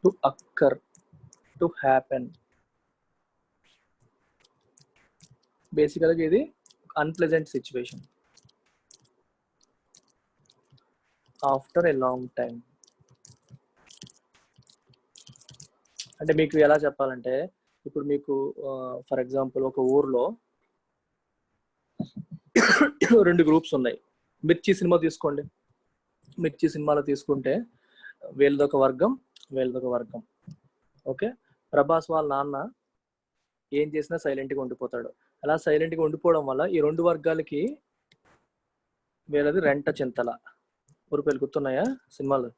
To occur, to happen. బేసికల్గా ఇది unpleasant situation after a long time. అంటే మీకు ఎలా చెప్పాలంటే, ఇప్పుడు మీకు ఫర్ ఎగ్జాంపుల్ ఒక ఊర్లో రెండు గ్రూప్స్ ఉన్నాయి. మిర్చి సినిమా తీసుకోండి. మిర్చి సినిమాలో తీసుకుంటే వీళ్ళదొక వర్గం, వీళ్ళదొక వర్గం. ఓకే, ప్రభాస్ వాళ్ళ నాన్న ఏం చేసినా సైలెంట్గా ఉండిపోతాడు. అలా సైలెంట్గా ఉండిపోవడం వల్ల ఈ రెండు వర్గాలకి వీళ్ళది రెంట చింతల. ఊరిపేర్లు గుర్తున్నాయా సినిమాలు?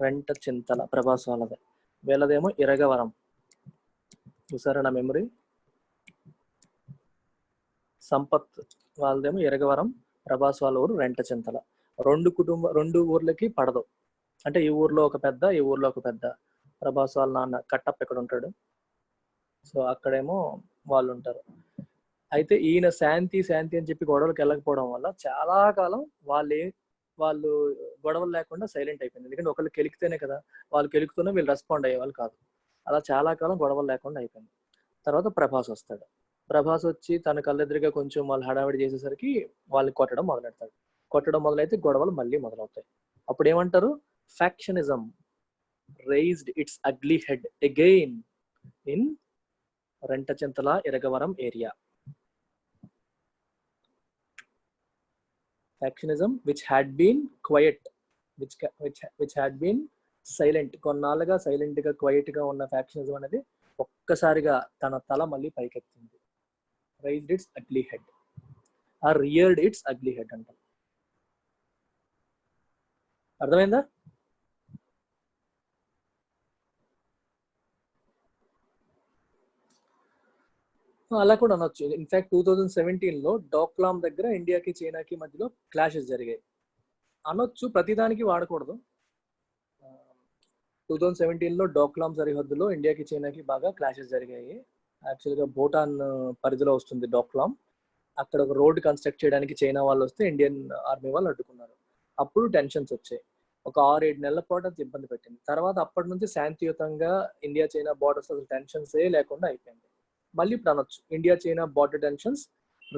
రెంట చింతల ప్రభాస్ వాళ్ళది. వీళ్ళదేమో ఇరగవరం. చూసారా నా మెమరీ? సంపత్ వాళ్ళదేమో ఇరగవరం, ప్రభాస్ వాళ్ళ ఊరు రెంట చింతల. రెండు ఊర్లకి పడదు. అంటే ఈ ఊర్లో ఒక పెద్ద, ఈ ఊర్లో ఒక పెద్ద. ప్రభాస్ వాళ్ళ నాన్న కట్టప్ప ఎక్కడ ఉంటాడు, సో అక్కడేమో వాళ్ళు ఉంటారు. అయితే ఈయన శాంతి శాంతి అని చెప్పి గొడవలకు వెళ్ళకపోవడం వల్ల చాలా కాలం వాళ్ళు గొడవలు లేకుండా సైలెంట్ అయిపోయింది. ఎందుకంటే ఒకళ్ళు కెలికితేనే కదా, వాళ్ళు కెలుకుతూనే వీళ్ళు రెస్పాండ్ అయ్యేవాళ్ళు కాదు. అలా చాలా కాలం గొడవలు లేకుండా అయిపోయింది. తర్వాత ప్రభాస్ వస్తాడు. ప్రభాస్ వచ్చి తన కళ్ళెదురుగా కొంచెం వాళ్ళు హడావిడి చేసేసరికి వాళ్ళని కొట్టడం మొదలెడతాడు. కొట్టడం మొదలైతే గొడవలు మళ్ళీ మొదలవుతాయి. అప్పుడు ఏమంటారు, factionism raised its ugly head again in Rentachintala Iragavaram area. Factionism which had been quiet, which had been silent, కొన్నాళ్ళుగా సైలెంట్ గా క్వైట్ గా ఉన్న ఫ్యాక్షనిజం అనేది ఒక్కసారిగా తన తల మళ్ళీ పైకెత్తింది. Raised its ugly head or reared its ugly head అంటాం. అర్థమైందా? అలా కూడా అనొచ్చు. ఇన్ఫాక్ట్ 2017లో డోక్లాం దగ్గర ఇండియాకి చైనాకి మధ్యలో క్లాషెస్ జరిగాయి అనొచ్చు. ప్రతిదానికి వాడకూడదు. 2017లో డోక్లాం సరిహద్దులో ఇండియాకి చైనాకి బాగా క్లాషెస్ జరిగాయి. యాక్చువల్గా భూటాన్ పరిధిలో వస్తుంది డోక్లాం. అక్కడ ఒక రోడ్డు కన్స్ట్రక్ట్ చేయడానికి చైనా వాళ్ళు వస్తే ఇండియన్ ఆర్మీ వాళ్ళు అడ్డుకున్నారు. అప్పుడు టెన్షన్స్ వచ్చాయి. ఒక 6-7 నెలల పాటు అది ఇబ్బంది పెట్టింది. తర్వాత అప్పటి నుంచి శాంతియుతంగా ఇండియా చైనా బార్డర్స్ అసలు టెన్షన్సే లేకుండా అయిపోయింది. మళ్ళీ ఇప్పుడు అనొచ్చు, India China border tensions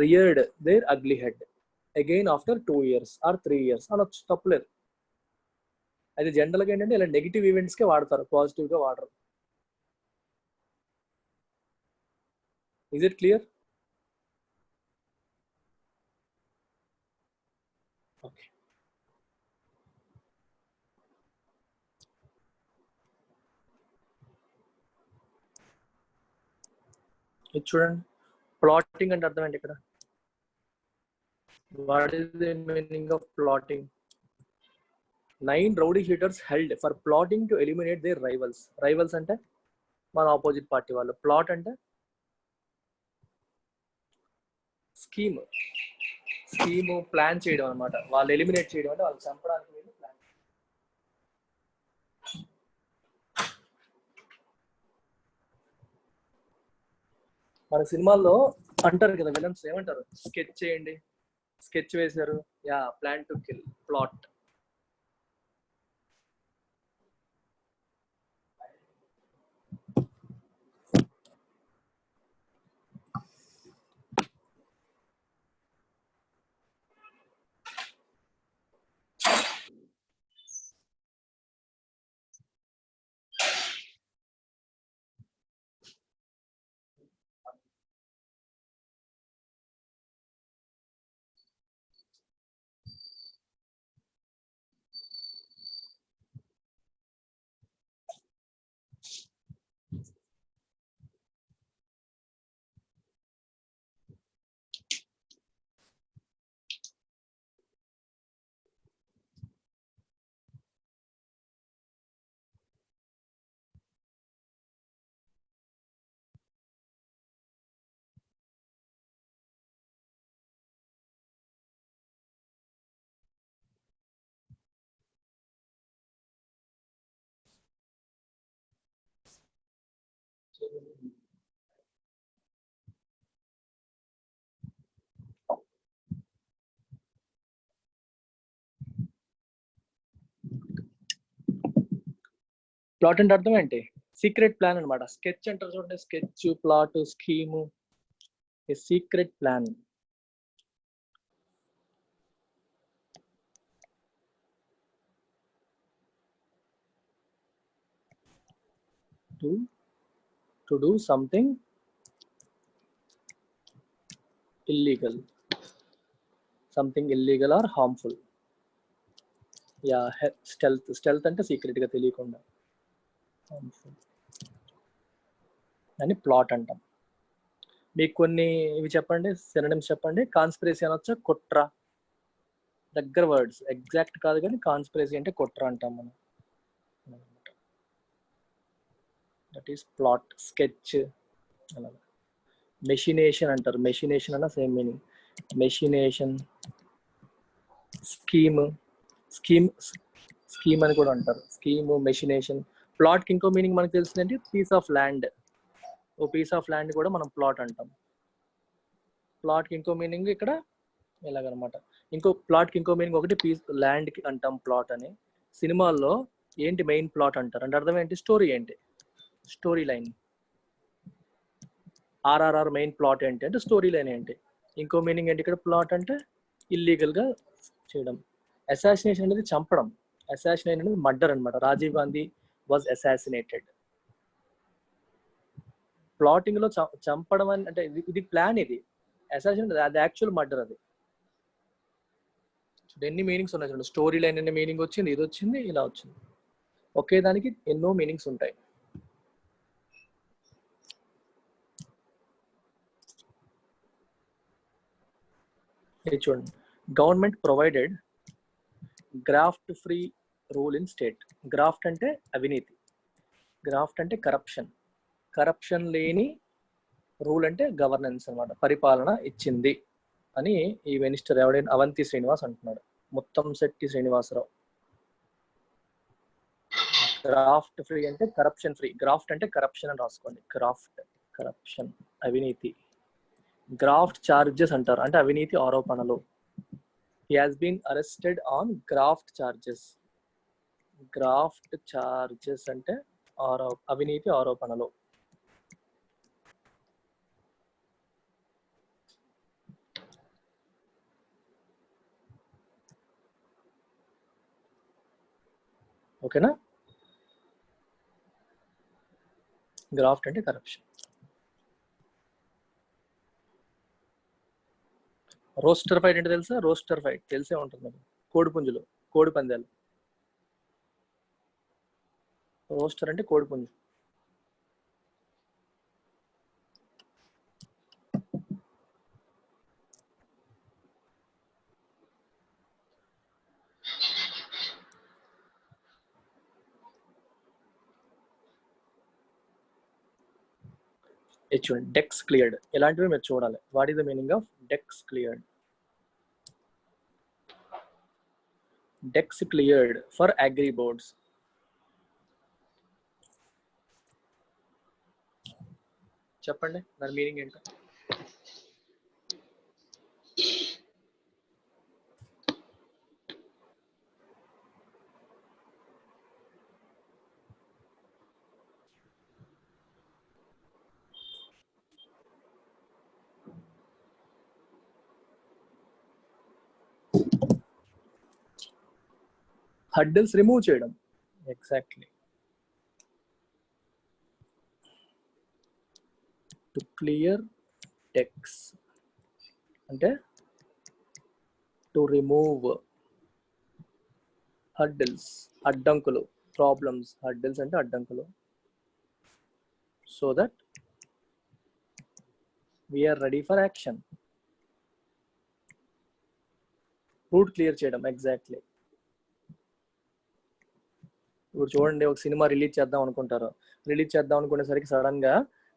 reared their ugly head again after 2 years or 3 years అనొచ్చు, తప్పులేదు. అది జనరల్గా ఏంటంటే ఇలా నెగిటివ్ ఈవెంట్స్కే వాడతారు, పాజిటివ్గా వాడరు. Is it clear? ఓకే, ఇది చూడండి. ప్లాటింగ్ అంటే అర్థం ఏంటి ఇక్కడ? What is the meaning of plotting? 9 rowdy sheeters held for plotting to eliminate their rivals. Rivals అంటే మన ఆపోజిట్ పార్టీ వాళ్ళు. ప్లాట్ అంటే స్కీమ్ ప్లాన్ చేయడం అనమాట. వాళ్ళు ఎలిమినేట్ చేయడం అంటే వాళ్ళు చంపడానికి వీళ్ళు ప్లాన్. మన సినిమాల్లో అంటారు కదా విలన్స్, ఏమంటారు? స్కెచ్ చేయండి, స్కెచ్ వేశారు, yeah plan to kill, plot. Plot అంటే అర్థం ఏంటి? సీక్రెట్ ప్లాన్ అనమాట. స్కెచ్ అంటారు చూడండి, sketch, plot, scheme, secret plan. to do something illegal or harmful. Yeah, stealth అంటే సీక్రెట్ గా తెలియకుండా, harmful అని ప్లాట్ అంటాం. మీకు కొన్ని ఇవి చెప్పండి, సినోనిమ్స్ చెప్పండి. కాన్స్పిరసీ అనొచ్చా, కుట్ర? దగ్గర వర్డ్స్, ఎగ్జాక్ట్ కాదు కానీ కాన్స్పిరసీ అంటే కుట్ర అంటాం మనం. That is plot, sketch. Machination అంటారు. మెషినేషన్ అన్న same meaning. Machination, scheme scheme అని కూడా అంటారు. స్కీమ్, మెషినేషన్. ప్లాట్కి ఇంకో మీనింగ్ మనకు తెలిసిందంటే పీస్ ఆఫ్ ల్యాండ్. ఓ పీస్ ఆఫ్ ల్యాండ్ కూడా మనం ప్లాట్ అంటాం. ప్లాట్కి ఇంకో మీనింగ్ ఇక్కడ ఇలాగనమాట. ప్లాట్కి ఇంకో మీనింగ్ ఒకటి పీస్ ల్యాండ్కి అంటాం ప్లాట్ అని. సినిమాల్లో ఏంటి మెయిన్ ప్లాట్ అంటారు అంటే అర్థం ఏంటి? స్టోరీ ఏంటి? Story line. RRR main plot ఏంటి అంటే స్టోరీ లైన్ ఏంటి. ఇంకో మీనింగ్ ఏంటి ఇక్కడ? ప్లాట్ అంటే ఇల్లీగల్గా చేయడం. అసాసినేషన్ అనేది చంపడం. అసాసినేషన్ అనేది మర్డర్ అనమాట. Rajiv Gandhi was assassinated. Plotting లో చంపడం అని అంటే ఇది ప్లాన్. ఇది అసాసినేషన్, అది యాక్చువల్ మర్డర్. అది ఎన్ని మీనింగ్స్ ఉన్నాయి చూడండి. స్టోరీ లైన్ అనే మీనింగ్ వచ్చింది, ఇది వచ్చింది, ఇలా వచ్చింది. ఒకే దానికి ఎన్నో మీనింగ్స్ ఉంటాయి. ఇది చూడండి. Government provided graft free rule in state. Graft అంటే అవినీతి, గ్రాఫ్ట్ అంటే కరప్షన్. కరప్షన్ లేని రూల్ అంటే గవర్నెన్స్ అనమాట. పరిపాలన ఇచ్చింది అని ఈ మినిస్టర్ ఎవడైనా అవంతి శ్రీనివాస్ అంటున్నాడు. ముత్తంశెట్టి శ్రీనివాసరావు. గ్రాఫ్ట్ ఫ్రీ అంటే కరప్షన్ ఫ్రీ. గ్రాఫ్ట్ అంటే కరప్షన్ అని రాసుకోండి. గ్రాఫ్ట్ కరప్షన్, అవినీతి. గ్రాఫ్ట్ చార్జెస్ అంటారు అంటే అవినీతి ఆరోపణలు. He has been arrested on graft charges. Graft charges అంటే అవినీతి ఆరోపణలు. ఓకేనా? గ్రాఫ్ట్ అంటే కరప్షన్. రోస్టర్ ఫైట్ అంటే తెలుసా? రోస్టర్ ఫైట్ తెలిసే ఉంటుంది. కోడి పుంజులు, కోడి పందాలు. రోస్టర్ అంటే కోడి పుంజు. చూడండి, డెక్స్ క్లియర్డ్. ఇలాంటివి మీరు చూడాలి. What is the meaning of decks cleared? Decks cleared for agri boards. చెప్పండి దాని మీనింగ్ ఏంటో. హడ్డిల్స్ రిమూవ్ చేయడం. ఎగ్జాక్ట్లీ. టు క్లియర్ డెక్స్ అంటే టు రిమూవ్ హడ్డిల్స్, అడ్డంకులు, ప్రాబ్లమ్స్. హడ్డిల్స్ అంటే అడ్డంకులు. So that we're ready for action. Route clear చేయడం. Exactly. ఇప్పుడు చూడండి, ఒక సినిమా రిలీజ్ చేద్దాం అనుకుంటారు. రిలీజ్ చేద్దాం అనుకునేసరికి సడన్ గా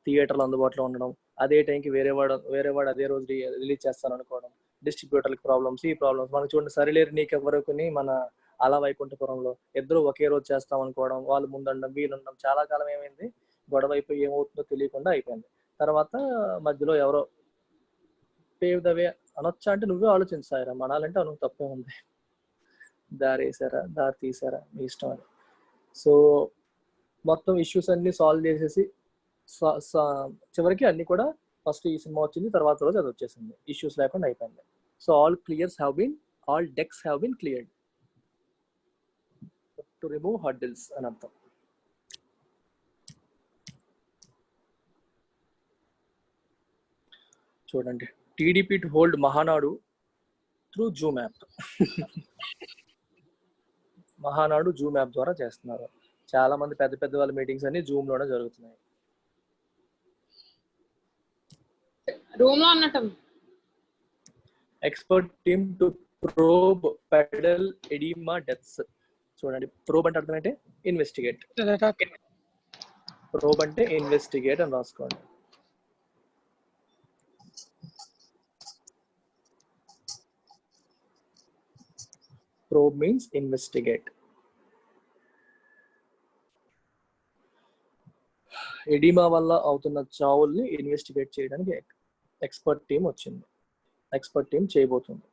థియేటర్లు అందుబాటులో ఉండడం, అదే టైంకి వేరేవాడు అదే రోజు రిలీజ్ చేస్తాను అనుకోవడం, డిస్ట్రిబ్యూటర్లకు ప్రాబ్లమ్స్, ఈ ప్రాబ్లమ్స్. మనకు చూడండి, సరిలేరు నీకెవ్వరకుని మన అలా వైకుంఠపురంలో ఇద్దరు ఒకే రోజు చేస్తాం అనుకోవడం, వాళ్ళు ముందుండడం, వీళ్ళుండడం. చాలా కాలం ఏమైంది, గొడవ అయిపోయి ఏమవుతుందో తెలియకుండా అయిపోయింది. తర్వాత మధ్యలో ఎవరో పేవ్ ద వే అనొచ్చా అంటే నువ్వే ఆలోచించారా, అనాలంటే నువ్వు తప్పే ఉంది. దారి వేసారా, దారి తీసారా, మీ ఇష్టం అని. సో మొత్తం ఇష్యూస్ అన్ని సాల్వ్ చేసేసి చివరికి అన్ని కూడా ఫస్ట్ ఈ సినిమా వచ్చింది, తర్వాత రోజు అది వచ్చేసింది. ఇష్యూస్ లేకుండా అయిపోయింది. So all decks have been cleared to remove hurdles అని అర్థం. చూడండి, TDP to hold Mahanadu through Zoom app. Mahanadu Zoom app ద్వారా చేస్తున్నారు. చాలా మంది పెద్ద పెద్ద వాళ్ళ మీటింగ్స్ అన్ని జూమ్ లోనే జరుగుతున్నాయి. రూమ్ లో అన్నట్టు. Expert team to probe pedal oedema deaths. చూడండి, ప్రోబ్ అంటే అర్థం ఏంటి? ఇన్వెస్టిగేట్. ప్రోబ్ అంటే ఇన్వెస్టిగేట్ అని రాసుకోండి. Probe means investigate. ఎడిమా వల్ల అవుతున్న చావుల్ని ఇన్వెస్టిగేట్ చేయడానికి ఎక్స్పర్ట్ టీం వచ్చింది. ఎక్స్పర్ట్ టీం చేయబోతుంది.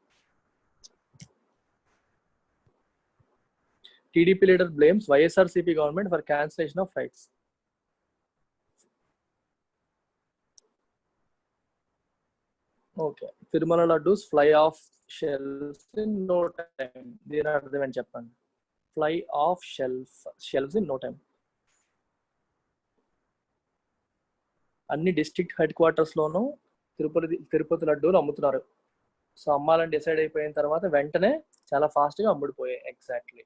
TDP leader blames YSRCP government for cancellation of flights. Okay, Tirumala laddus fly off shelves in no time. దీని అర్థం ఏంటి చెప్పండి? Fly off shelves in no time. అన్ని డిస్ట్రిక్ట్ హెడ్ క్వార్టర్స్ లోనూ తిరుపతి లడ్డూలు అమ్ముతున్నారు. సో అమ్మాలని డిసైడ్ అయిపోయిన తర్వాత వెంటనే చాలా ఫాస్ట్ గా అమ్ముడిపోయాయి. ఎగ్జాక్ట్లీ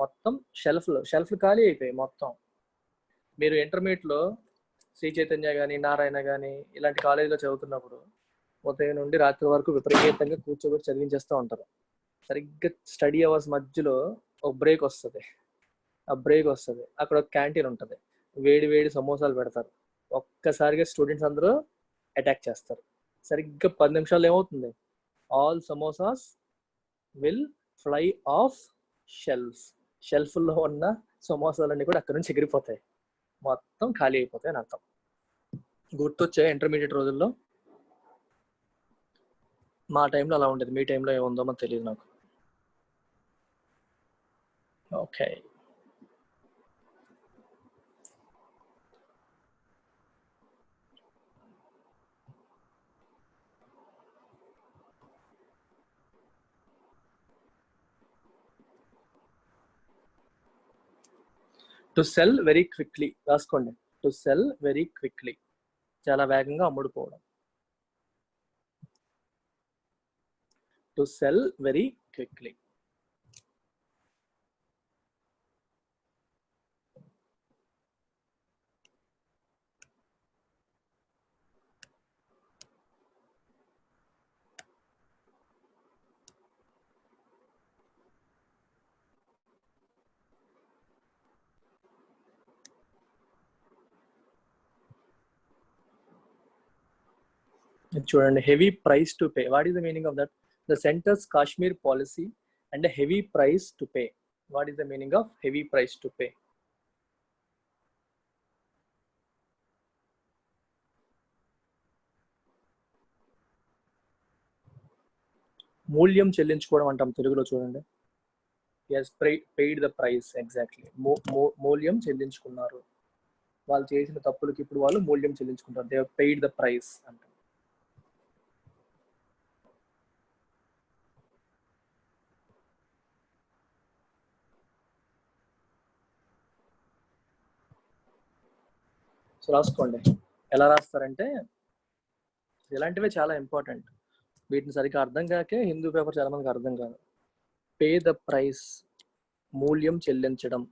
మొత్తం షెల్ఫ్లు ఖాళీ అయిపోయాయి మొత్తం. మీరు ఇంటర్మీడియట్ లో శ్రీ చైతన్య కానీ నారాయణ కానీ ఇలాంటి కాలేజీలో చదువుతున్నప్పుడు ఉదయం నుండి రాత్రి వరకు విపరీతంగా కూర్చోబెట్టి చదివించేస్తూ ఉంటారు. సరిగ్గా స్టడీ అవర్స్ మధ్యలో ఒక బ్రేక్ వస్తుంది. అక్కడ ఒక క్యాంటీన్ ఉంటుంది. వేడి వేడి సమోసాలు పెడతారు. ఒక్కసారిగా స్టూడెంట్స్ అందరూ అటాక్ చేస్తారు. సరిగ్గా 10 నిమిషాలు ఏమవుతుంది? All samosas will fly off షెల్ఫ్లో ఉన్న సమోసాలన్నీ కూడా అక్కడ నుంచి ఎగిరిపోతాయి, మొత్తం ఖాళీ అయిపోతాయి అని అర్థం. గుర్తొచ్చాయి ఇంటర్మీడియట్ రోజుల్లో? మా టైంలో అలా ఉండేది. మీ టైంలో ఏముందో మనకు తెలియదు నాకు. Okay, to sell very quickly. రాసుకోండి, టు సెల్ వెరీ క్విక్లీ, చాలా వేగంగా అమ్ముడుపోవడం. To sell very quickly. చూడండి, heavy price to pay. What is the meaning of that? The centre's Kashmir policy and heavy price to pay. What is the meaning of heavy price to pay? మూల్యం చెల్లించుకోవడం అంటాం తెలుగులో. చూడండి, yes, paid the price. Exactly, మూల్యం చెల్లించుకున్నారు. వాళ్ళు చేసిన తప్పులకి ఇప్పుడు వాళ్ళు మూల్యం చెల్లించుకుంటారు. దే పెయిడ్ ద ప్రైస్ అంటాం. సో రాసుకోండి. ఎలా రాస్తారంటే, ఇలాంటివే చాలా ఇంపార్టెంట్. వీటిని సరిగ్గా అర్థం కాకే హిందూ పేపర్ చాలా మందికి అర్థం కాదు. పే ద ప్రైస్, మూల్యం చెల్లించడం.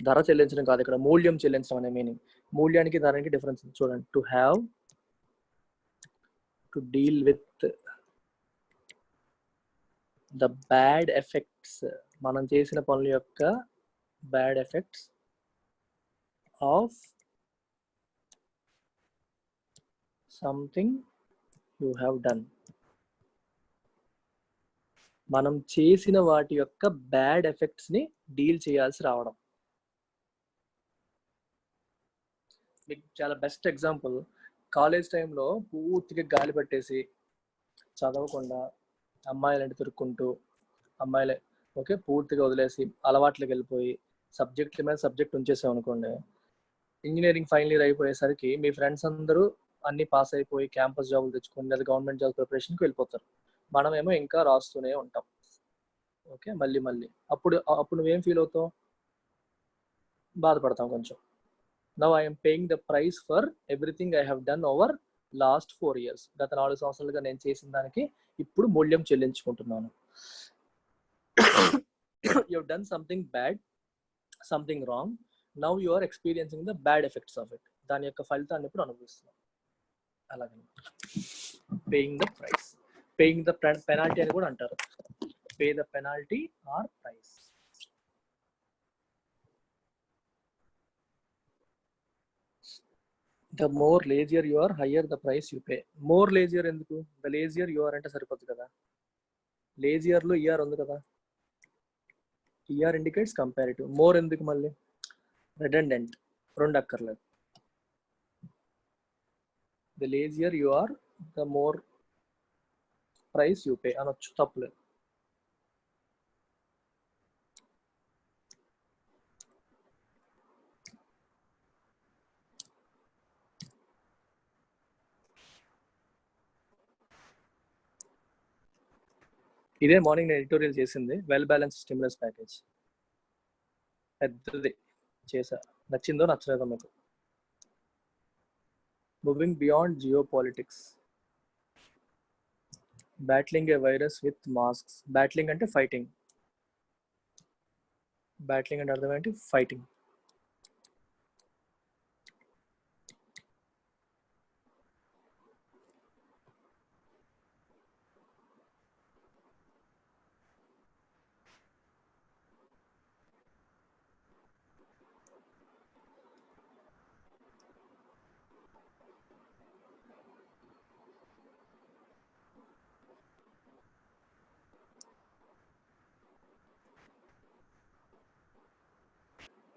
ధర చెల్లించడం కాదు, ఇక్కడ మూల్యం చెల్లించడం అనే మీనింగ్. మూల్యానికి ధరనికి డిఫరెన్స్ చూడండి. To have, to deal with the bad effects, మనం చేసిన పనుల యొక్క bad effects of something you have done. మనం చేసిన వాటి యొక్క బ్యాడ్ ఎఫెక్ట్స్ ని డీల్ చేయాల్సి రావడం. మీకు చాలా బెస్ట్ ఎగ్జాంపుల్, కాలేజ్ టైంలో పూర్తిగా గాలి పట్టేసి చదవకుండా అమ్మాయిలంటే తిరుక్కుంటూ, అమ్మాయిలే ఓకే పూర్తిగా వదిలేసి అలవాట్లకి వెళ్ళిపోయి సబ్జెక్టుల మీద సబ్జెక్ట్ ఉంచేసాం అనుకోండి, ఇంజనీరింగ్ ఫైనల్ ఇయర్ అయిపోయేసరికి మీ ఫ్రెండ్స్ అందరూ అన్ని పాస్ అయిపోయి క్యాంపస్ జాబులు తెచ్చుకొని లేదా గవర్నమెంట్ జాబ్ ప్రిపరేషన్కి వెళ్ళిపోతారు. మనమేమో ఇంకా రాస్తూనే ఉంటాం. ఓకే, మళ్ళీ అప్పుడు నువ్వేం ఫీల్ అవుతావు? బాధపడతాం కొంచెం. Now I'm paying the price for everything I have done over last 4 years. గత 4 సంవత్సరాలుగా నేను చేసిన దానికి ఇప్పుడు మూల్యం చెల్లించుకుంటున్నాను. You have done something bad, something wrong. Now you are experiencing the bad effects of it. దాని యొక్క ఫలితాన్ని ఇప్పుడు అనుభవిస్తున్నాం. అలాగే paying the price, paying the penalty అని కూడా అంటారు. Pay the penalty or price. The more lazier you are, higher the price you pay. More lazier ఎందుకు? The lazier you are అంటే సరిపోతుంది కదా. Lazier లో ER ఉంది కదా. ER indicates comparative. More ఎందుకు మళ్ళీ? Redundant, రెండు అక్కర్లేదు. The lazier you are the more price you pay అనొచ్చు, తప్పులేదు. ఇదే మార్నింగ్ నేను ఎడిటోరియల్ చేసింది, వెల్ బ్యాలెన్స్ స్టిమ్యులస్ ప్యాకేజ్. పెద్దది చేసా, నచ్చిందో నచ్చలేదో మీకు. Moving beyond geo politics, battling A virus with masks. Battling అంటే ఫైటింగ్, బ్యాట్లింగ్ అంటే అర్థం ఏంటి? ఫైటింగ్.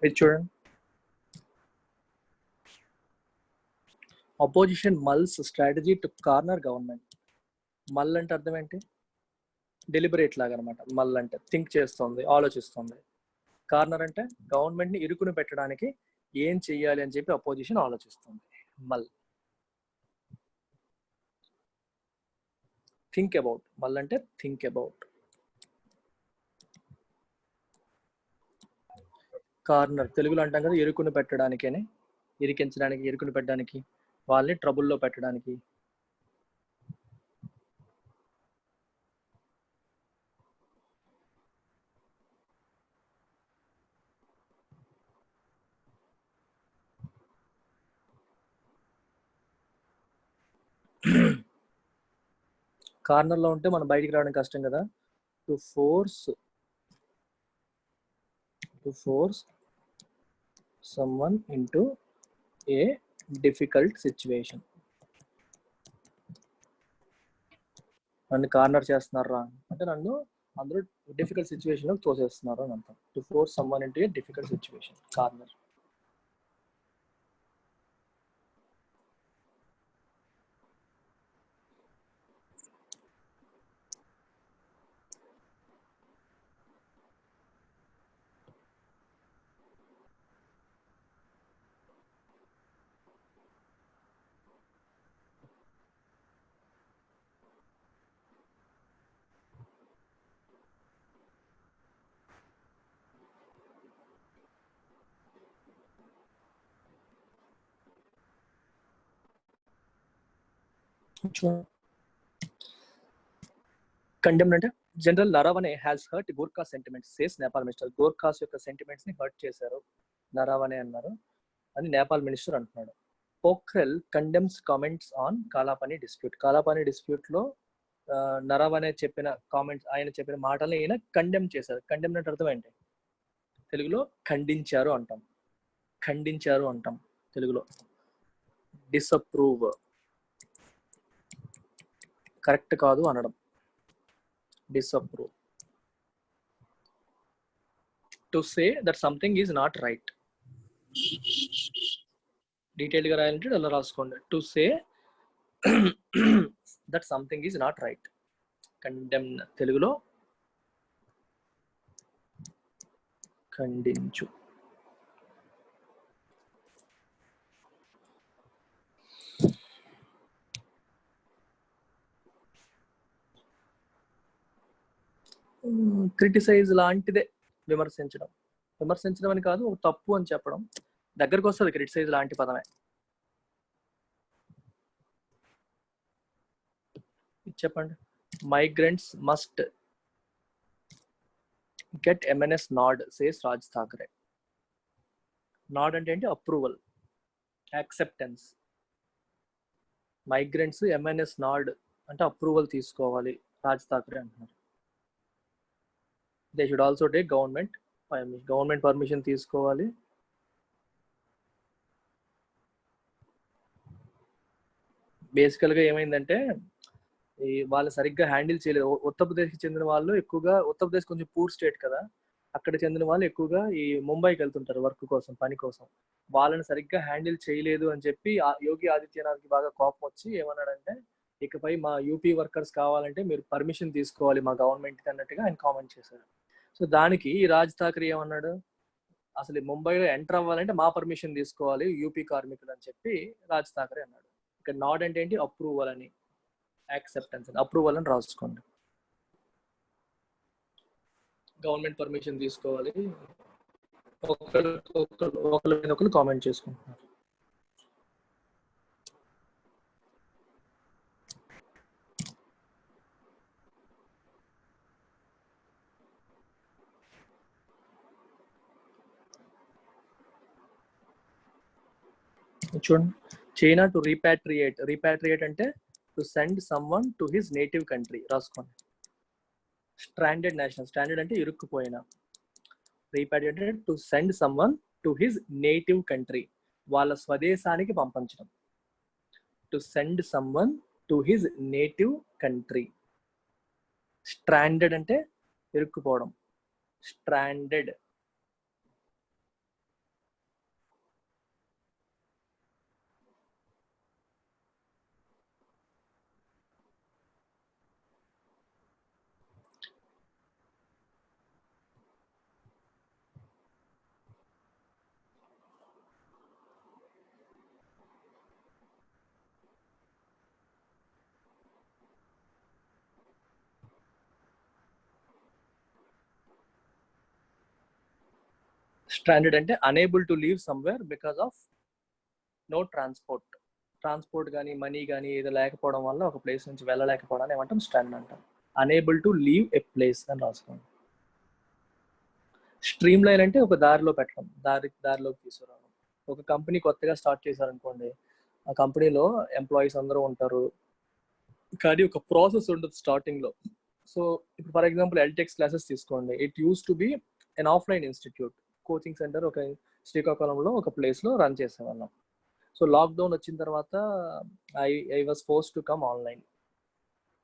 ఇది చూడండి, opposition మల్స్ strategy to corner government. మల్ అంటే అర్థం ఏంటి? డెలిబరేట్ లాగా అనమాట. మల్ అంటే థింక్ చేస్తుంది, ఆలోచిస్తుంది. కార్నర్ అంటే గవర్నమెంట్ ని ఇరుకుని పెట్టడానికి ఏం చెయ్యాలి అని చెప్పి అపోజిషన్ ఆలోచిస్తుంది. మల్. థింక్ అబౌట్, మల్ అంటే థింక్ అబౌట్. కార్నర్ తెలుగులో అంటాం కదా, ఇరుకుని పెట్టడానికి అని, ఇరికించడానికి, ఇరుకుని పెట్టడానికి, వాళ్ళని ట్రబుల్లో పెట్టడానికి. కార్నర్లో ఉంటే మనం బయటికి రావడం కష్టం కదా. To force someone into a difficult situation. నన్ను కార్నర్ చేస్తున్నారా అంటే నన్ను అందరూ డిఫికల్ట్ సిచ్యువేషన్ లో తోసేస్తున్నారు అని అంటాం. To force someone into a difficult situation, corner. Condemn అంటే general Naravane has hurt Gorkha sentiments says Nepal minister. Gorkhas యొక్క సెంటిమెంట్స్ ని హర్ట్ చేశారు నరవనే అన్నారు అని నేపాల్ మినిస్టర్ అంటున్నాడు. Pokhrel condemns comments on Kalapani dispute. Kalapani dispute లో నరవనే చెప్పిన కామెంట్స్, ఆయన చెప్పిన మాటల్ని ఈయన కండెమ్ చేశారు. కండెమ్ అంటే అర్థం ఏంటి? తెలుగులో ఖండించారు అంటాం, ఖండించారు అంటాం తెలుగులో. డిసప్రూవ్, కరెక్ట్ కాదు అనడం. disapprove, to say that something is not right. Detail గా రాయాలంటే అలా రాసుకోండి. To say that something is not right. Condemn తెలుగులో ఖండించు. క్రిటిసైజ్ లాంటిదే విమర్శించడం. విమర్శించడం అని కాదు, ఒక తప్పు అని చెప్పడం దగ్గరకు వస్తుంది. క్రిటిసైజ్ లాంటి పదమే. చెప్పండి. Migrants must get MNS nod says Raj Thackeray. Nod అంటే ఏంటి? Approval, acceptance. Migrants MNS nod అంటే అప్రూవల్ తీసుకోవాలి రాజ్ ఠాకరే అంటున్నారు. They should also take government permission తీసుకోవాలి. బేసికల్గా ఏమైందంటే వాళ్ళు సరిగ్గా హ్యాండిల్ చేయలేదు. ఉత్తరప్రదేశ్కి చెందిన వాళ్ళు ఎక్కువగా, ఉత్తరప్రదేశ్ కొంచెం పూర్ స్టేట్ కదా, అక్కడ చెందిన వాళ్ళు ఎక్కువగా ఈ ముంబైకి వెళ్తుంటారు వర్క్ కోసం, పని కోసం. వాళ్ళని సరిగ్గా హ్యాండిల్ చేయలేదు అని చెప్పి యోగి ఆదిత్యనాథ్కి బాగా కోపం వచ్చి ఏమన్నాడంటే, ఇకపై మా యూపీ వర్కర్స్ కావాలంటే మీరు పర్మిషన్ తీసుకోవాలి మా గవర్నమెంట్కి అన్నట్టుగా ఆయన కామెంట్ చేశారు. సో దానికి ఈ రాజ్ ఠాకరే ఏమన్నాడు, అసలు ఈ ముంబైలో ఎంటర్ అవ్వాలంటే మా పర్మిషన్ తీసుకోవాలి యూపీ కార్మికులు అని చెప్పి రాజ్ ఠాకరే అన్నాడు. ఇక్కడ నాడ్ అంటే ఏంటి, అప్రూవల్ అని, యాక్సెప్టెన్స్ అని, అప్రూవల్ అని రాసుకోండి. గవర్నమెంట్ పర్మిషన్ తీసుకోవాలి, ఒకరి మీద ఒకరు కామెంట్ చేసుకుంటున్నారు. చూడండి, చైనా టు రీపాట్రియేట్ అంటే to send someone to his native country రాసుకోండి. స్ట్రాండెడ్ నేషనల్, స్టాండర్డ్ అంటే ఇరుక్కుపోయిన, రీపాట్రియేట్ అంటే to send someone to his native country, వాళ్ళ స్వదేశానికి పంపించడం. To send someone to his native country. Stranded అంటే ఇరుక్కుపోవడం, స్ట్రాండెడ్. స్ట్రాండెడ్ అంటే unable to leave somewhere because of no transport కానీ మనీ కానీ ఏదో లేకపోవడం వల్ల ఒక ప్లేస్ నుంచి వెళ్ళలేకపోవడం ఏమంటాం, స్ట్రాండ్ అంటాం. Unable to leave a place అని రాసుకోండి. స్ట్రీమ్ లైన్ అంటే ఒక దారిలో పెట్టడం, దారిలోకి తీసుకురావడం. ఒక కంపెనీ కొత్తగా స్టార్ట్ చేశారనుకోండి, ఆ కంపెనీలో ఎంప్లాయీస్ అందరూ ఉంటారు కానీ ఒక ప్రాసెస్ ఉండదు స్టార్టింగ్ లో. సో ఇప్పుడు ఫర్ ఎగ్జాంపుల్ ఎల్టెక్స్ క్లాసెస్ తీసుకోండి, it used to be an offline institute, coaching centre ఒక శ్రీకాకుళంలో ఒక ప్లేస్ లో రన్ చేసేవాళ్ళం. సో లాక్డౌన్ వచ్చిన తర్వాత I was force to come online.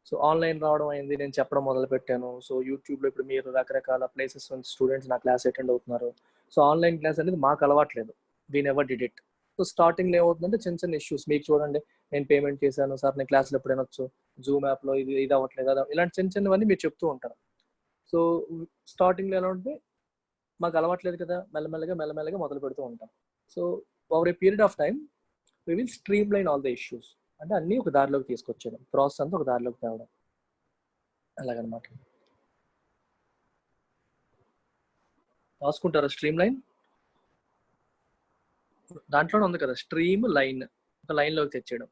So online రావడం అయింది, నేను చెప్పడం మొదలు పెట్టాను. సో యూట్యూబ్లో ఇప్పుడు మీరు రకరకాల ప్లేసెస్ నుంచి స్టూడెంట్స్ నా క్లాస్ అటెండ్ అవుతున్నారు. సో ఆన్లైన్ క్లాస్ అనేది మాకు అలవాట్లేదు, we never did it. So స్టార్టింగ్లో ఏమవుతుందంటే చిన్న చిన్న ఇష్యూస్, మీకు చూడండి నేను పేమెంట్ చేశాను సార్, నేను క్లాస్లో ఎప్పుడైనా వచ్చు, జూమ్ యాప్లో ఇది అవ్వట్లేదు, ఇలాంటి చిన్న చిన్నవన్నీ మీరు చెప్తూ ఉంటారు. సో స్టార్టింగ్లో ఎలా ఉంటుంది, మాకు అలవాట్లేదు కదా, మెల్లమెల్లగా మొదలు పెడుతూ ఉంటాం. So over a period of time we will streamline all the issues, అంటే అన్నీ ఒక దారిలోకి తీసుకొచ్చేయడం, ప్రాసెస్ అంతా ఒక దారిలోకి తేవడం, అలాగనమాట. రాసుకుంటారా స్ట్రీమ్ లైన్? దాంట్లోనే ఉంది కదా స్ట్రీమ్ లైన్, ఒక లైన్లోకి తెచ్చేయడం.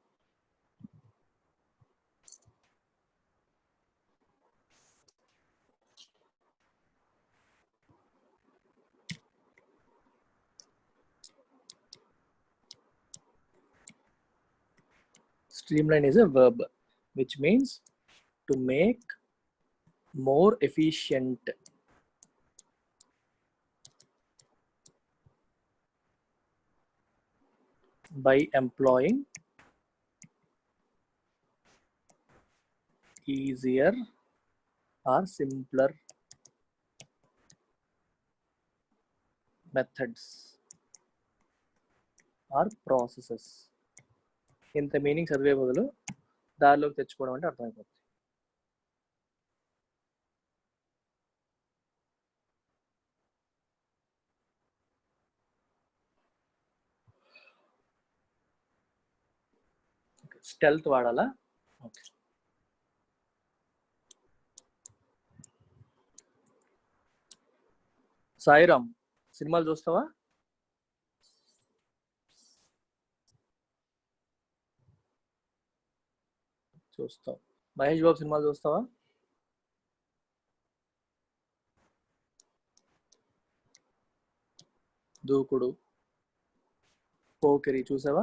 Streamline is a verb which means to make more efficient. By employing easier or simpler methods or processes. ఇంత మీనింగ్ చదివే బదులు దారిలోకి తెచ్చుకోవడం అంటే అర్థమైపోతుంది. స్టెల్త్ వాడాలా? ఓకే. సాయిరామ్, సినిమాలు చూస్తావా? చూస్తావు. మహేష్ బాబు సినిమాలు చూస్తావా? దూకుడు, పోకిరి చూసావా?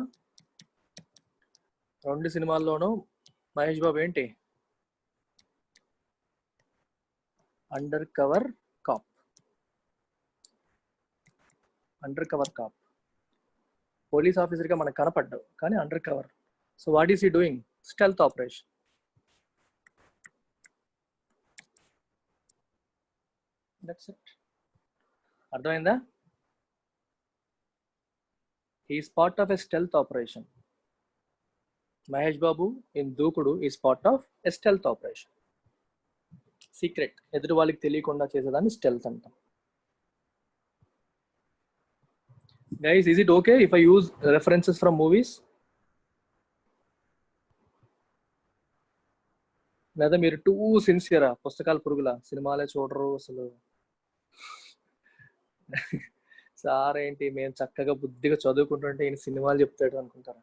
రెండు సినిమాల్లోనూ మహేష్ బాబు ఏంటి, అండర్ కవర్ కాప్. పోలీస్ ఆఫీసర్గా మనకు కనపడ్డావు కానీ undercover. So what is he doing? Stealth operation. That's it. అర్థమైందా? Is part of a stealth operation. Mahesh Babu in Dookudu is part of a stealth operation. Secret, ఎదుటి వాళ్ళకి తెలియకుండా చేసేదాన్ని స్టెల్త్ అంటాం. Guys, is it okay if I use references from movies? లేదా మీరు two సిన్సియరా, పుస్తకాల పురుగుల, సినిమాలే చూడరు అసలు? సార్ ఏంటి మేము చక్కగా బుద్ధిగా చదువుకుంటుంటే ఈయన సినిమాలు చెప్తాడు అనుకుంటారా?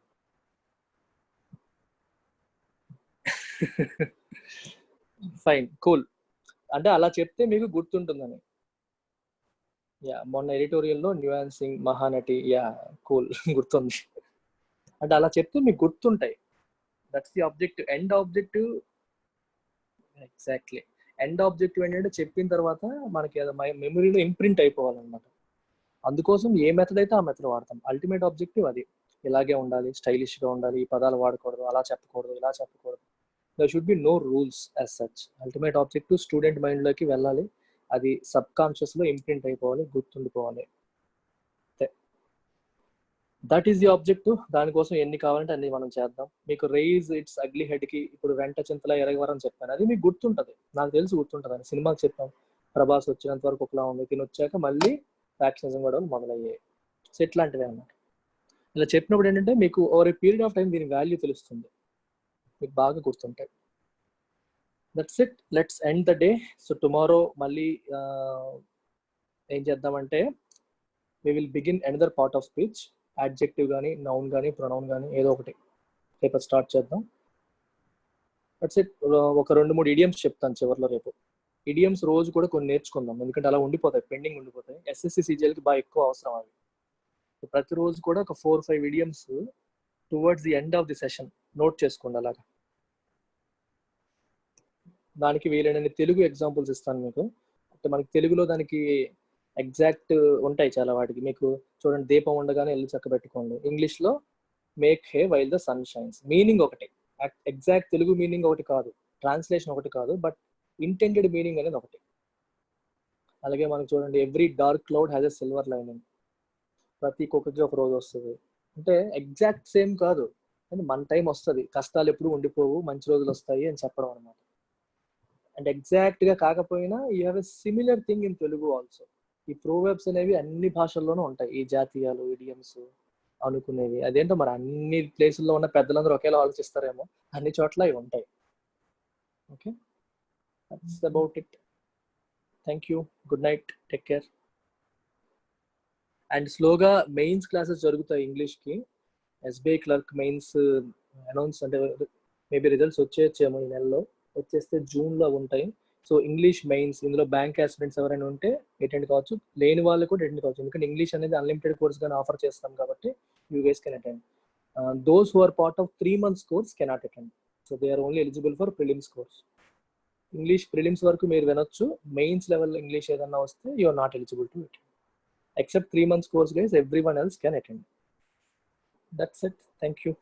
Fine, cool. అంటే అలా చెప్తే మీకు గుర్తుంటుందని. యా, మొన్న ఎడిటోరియల్లో న్యూయాన్సింగ్ మహానటి, యా కూల్, గుర్తుంది. అంటే అలా చెప్తే మీకు గుర్తుంటాయి. That's the objective. End objective exactly. End objective ఏంటంటే చెప్పిన తర్వాత మనకి మెమరీలో ఇంప్రింట్ అయిపోవాలన్నమాట. అందుకోసం ఏ మెథడ్ అయితే ఆ మెథడ్ వాడతాం. అల్టిమేట్ ఆబ్జెక్టివ్ అది. ఇలాగే ఉండాలి, స్టైలిష్గా ఉండాలి, ఈ పదాలు వాడకూడదు, అలా చెప్పకూడదు, ఇలా చెప్పకూడదు. There should be no rules as such. Ultimate objective student మైండ్లోకి వెళ్ళాలి, అది సబ్ కాన్షియస్లో ఇంప్రింట్ అయిపోవాలి, గుర్తుండిపోవాలి. That is the objective. దానికోసం ఎన్ని కావాలంటే అన్ని మనం చేద్దాం. మీకు రైజ్ ఇట్స్ అగ్లీ హెడ్కి ఇప్పుడు వెంట చింతల ఎరగవరం చెప్పాను, అది మీకు గుర్తుంటుంది. నాకు తెలిసి గుర్తుంటుంది అని. సినిమాకి చెప్పాం, ప్రభాస్ వచ్చినంత వరకు ఒకలా ఉంది, తిని వచ్చాక మళ్ళీ ఫ్యాక్షనిజం కూడా మొదలయ్యాయి. సో ఇట్లాంటివి అన్నమాట. ఇలా చెప్పినప్పుడు ఏంటంటే మీకు over a period of time దీని వాల్యూ తెలుస్తుంది, మీకు బాగా గుర్తుంటాయి. That's it, let's end the day. So tomorrow మళ్ళీ ఏం చేద్దామంటే we will begin another part of speech. Adjective కానీ, నౌన్ కానీ, ప్రొనౌన్ కానీ ఏదో ఒకటి రేపు స్టార్ట్ చేద్దాం. That's it. ఒక 2-3 ఇడియమ్స్ చెప్తాను చివరిలో రేపు. ఇడియమ్స్ రోజు కూడా కొన్ని నేర్చుకుందాం, ఎందుకంటే అలా ఉండిపోతాయి, పెండింగ్ ఉండిపోతాయి. ఎస్ఎస్సి సిజిఎల్కి బాగా ఎక్కువ అవసరం అవి. ప్రతిరోజు కూడా ఒక 4-5 idioms towards the end of the session note చేసుకోండి. అలాగా దానికి వీలైనన్ని తెలుగు ఎగ్జాంపుల్స్ ఇస్తాను మీకు. అంటే మనకి తెలుగులో దానికి ఎగ్జాక్ట్ ఉంటాయి చాలా వాటికి. మీకు చూడండి, దీపం ఉండగానే ఇల్లు చక్క పెట్టుకోండి. ఇంగ్లీష్లో make hay while the sun shines. Meaning ఒకటి, ఎగ్జాక్ట్ తెలుగు మీనింగ్ ఒకటి కాదు, ట్రాన్స్లేషన్ ఒకటి కాదు, బట్ ఇంటెండెడ్ మీనింగ్ అనేది ఒకటి. అలాగే మనకు చూడండి, every dark cloud has a silver lining. ప్రతి కుక్కకి ఒక రోజు వస్తుంది. అంటే ఎగ్జాక్ట్ సేమ్ కాదు, కానీ మన టైం వస్తుంది, కష్టాలు ఎప్పుడు ఉండిపోవు, మంచి రోజులు వస్తాయి అని చెప్పడం అనమాట. అండ్ ఎగ్జాక్ట్గా కాకపోయినా you have a similar thing in Telugu also. ఈ ప్రోవర్బ్స్ అనేవి అన్ని భాషల్లోనూ ఉంటాయి, ఈ జాతీయాలు, ఇడియమ్స్ అనుకునేవి. అదేంటో మరి అన్ని ప్లేసుల్లో ఉన్న పెద్దలందరూ ఒకేలా ఆలోచిస్తారేమో, అన్ని చోట్ల ఇవి ఉంటాయి. Okay, that's about it. Thank you, good night, take care. And స్లోగా మెయిన్స్ క్లాసెస్ జరుగుతాయి ఇంగ్లీష్కి. ఎస్బీఐ క్లర్క్ మెయిన్స్ అనౌన్స్, అంటే మేబీ రిజల్ట్స్ వచ్చేయచ్చేమో ఈ నెలలో, వచ్చేస్తే జూన్లో ఉంటాయి. సో ఇంగ్లీష్ మెయిన్స్, ఇందులో బ్యాంక్ ఆస్పిరెంట్స్ ఎవరైనా ఉంటే అటెండ్ కావచ్చు, లేని వాళ్ళు కూడా అటెండ్ కావచ్చు. ఎందుకంటే ఇంగ్లీష్ అనేది అన్లిమిటెడ్ కోర్స్ గానీ ఆఫర్ చేస్తాం కాబట్టి you guys can attend. Those who are part of 3 months course cannot attend. So they are only eligible for prelims course. English prelims వరకు మీరు వినొచ్చు, మెయిన్స్ లెవెల్ ఇంగ్లీష్ ఏదన్నా వస్తే you are not eligible to attend. Except 3 months course guys, everyone else can attend. That's it. Thank you.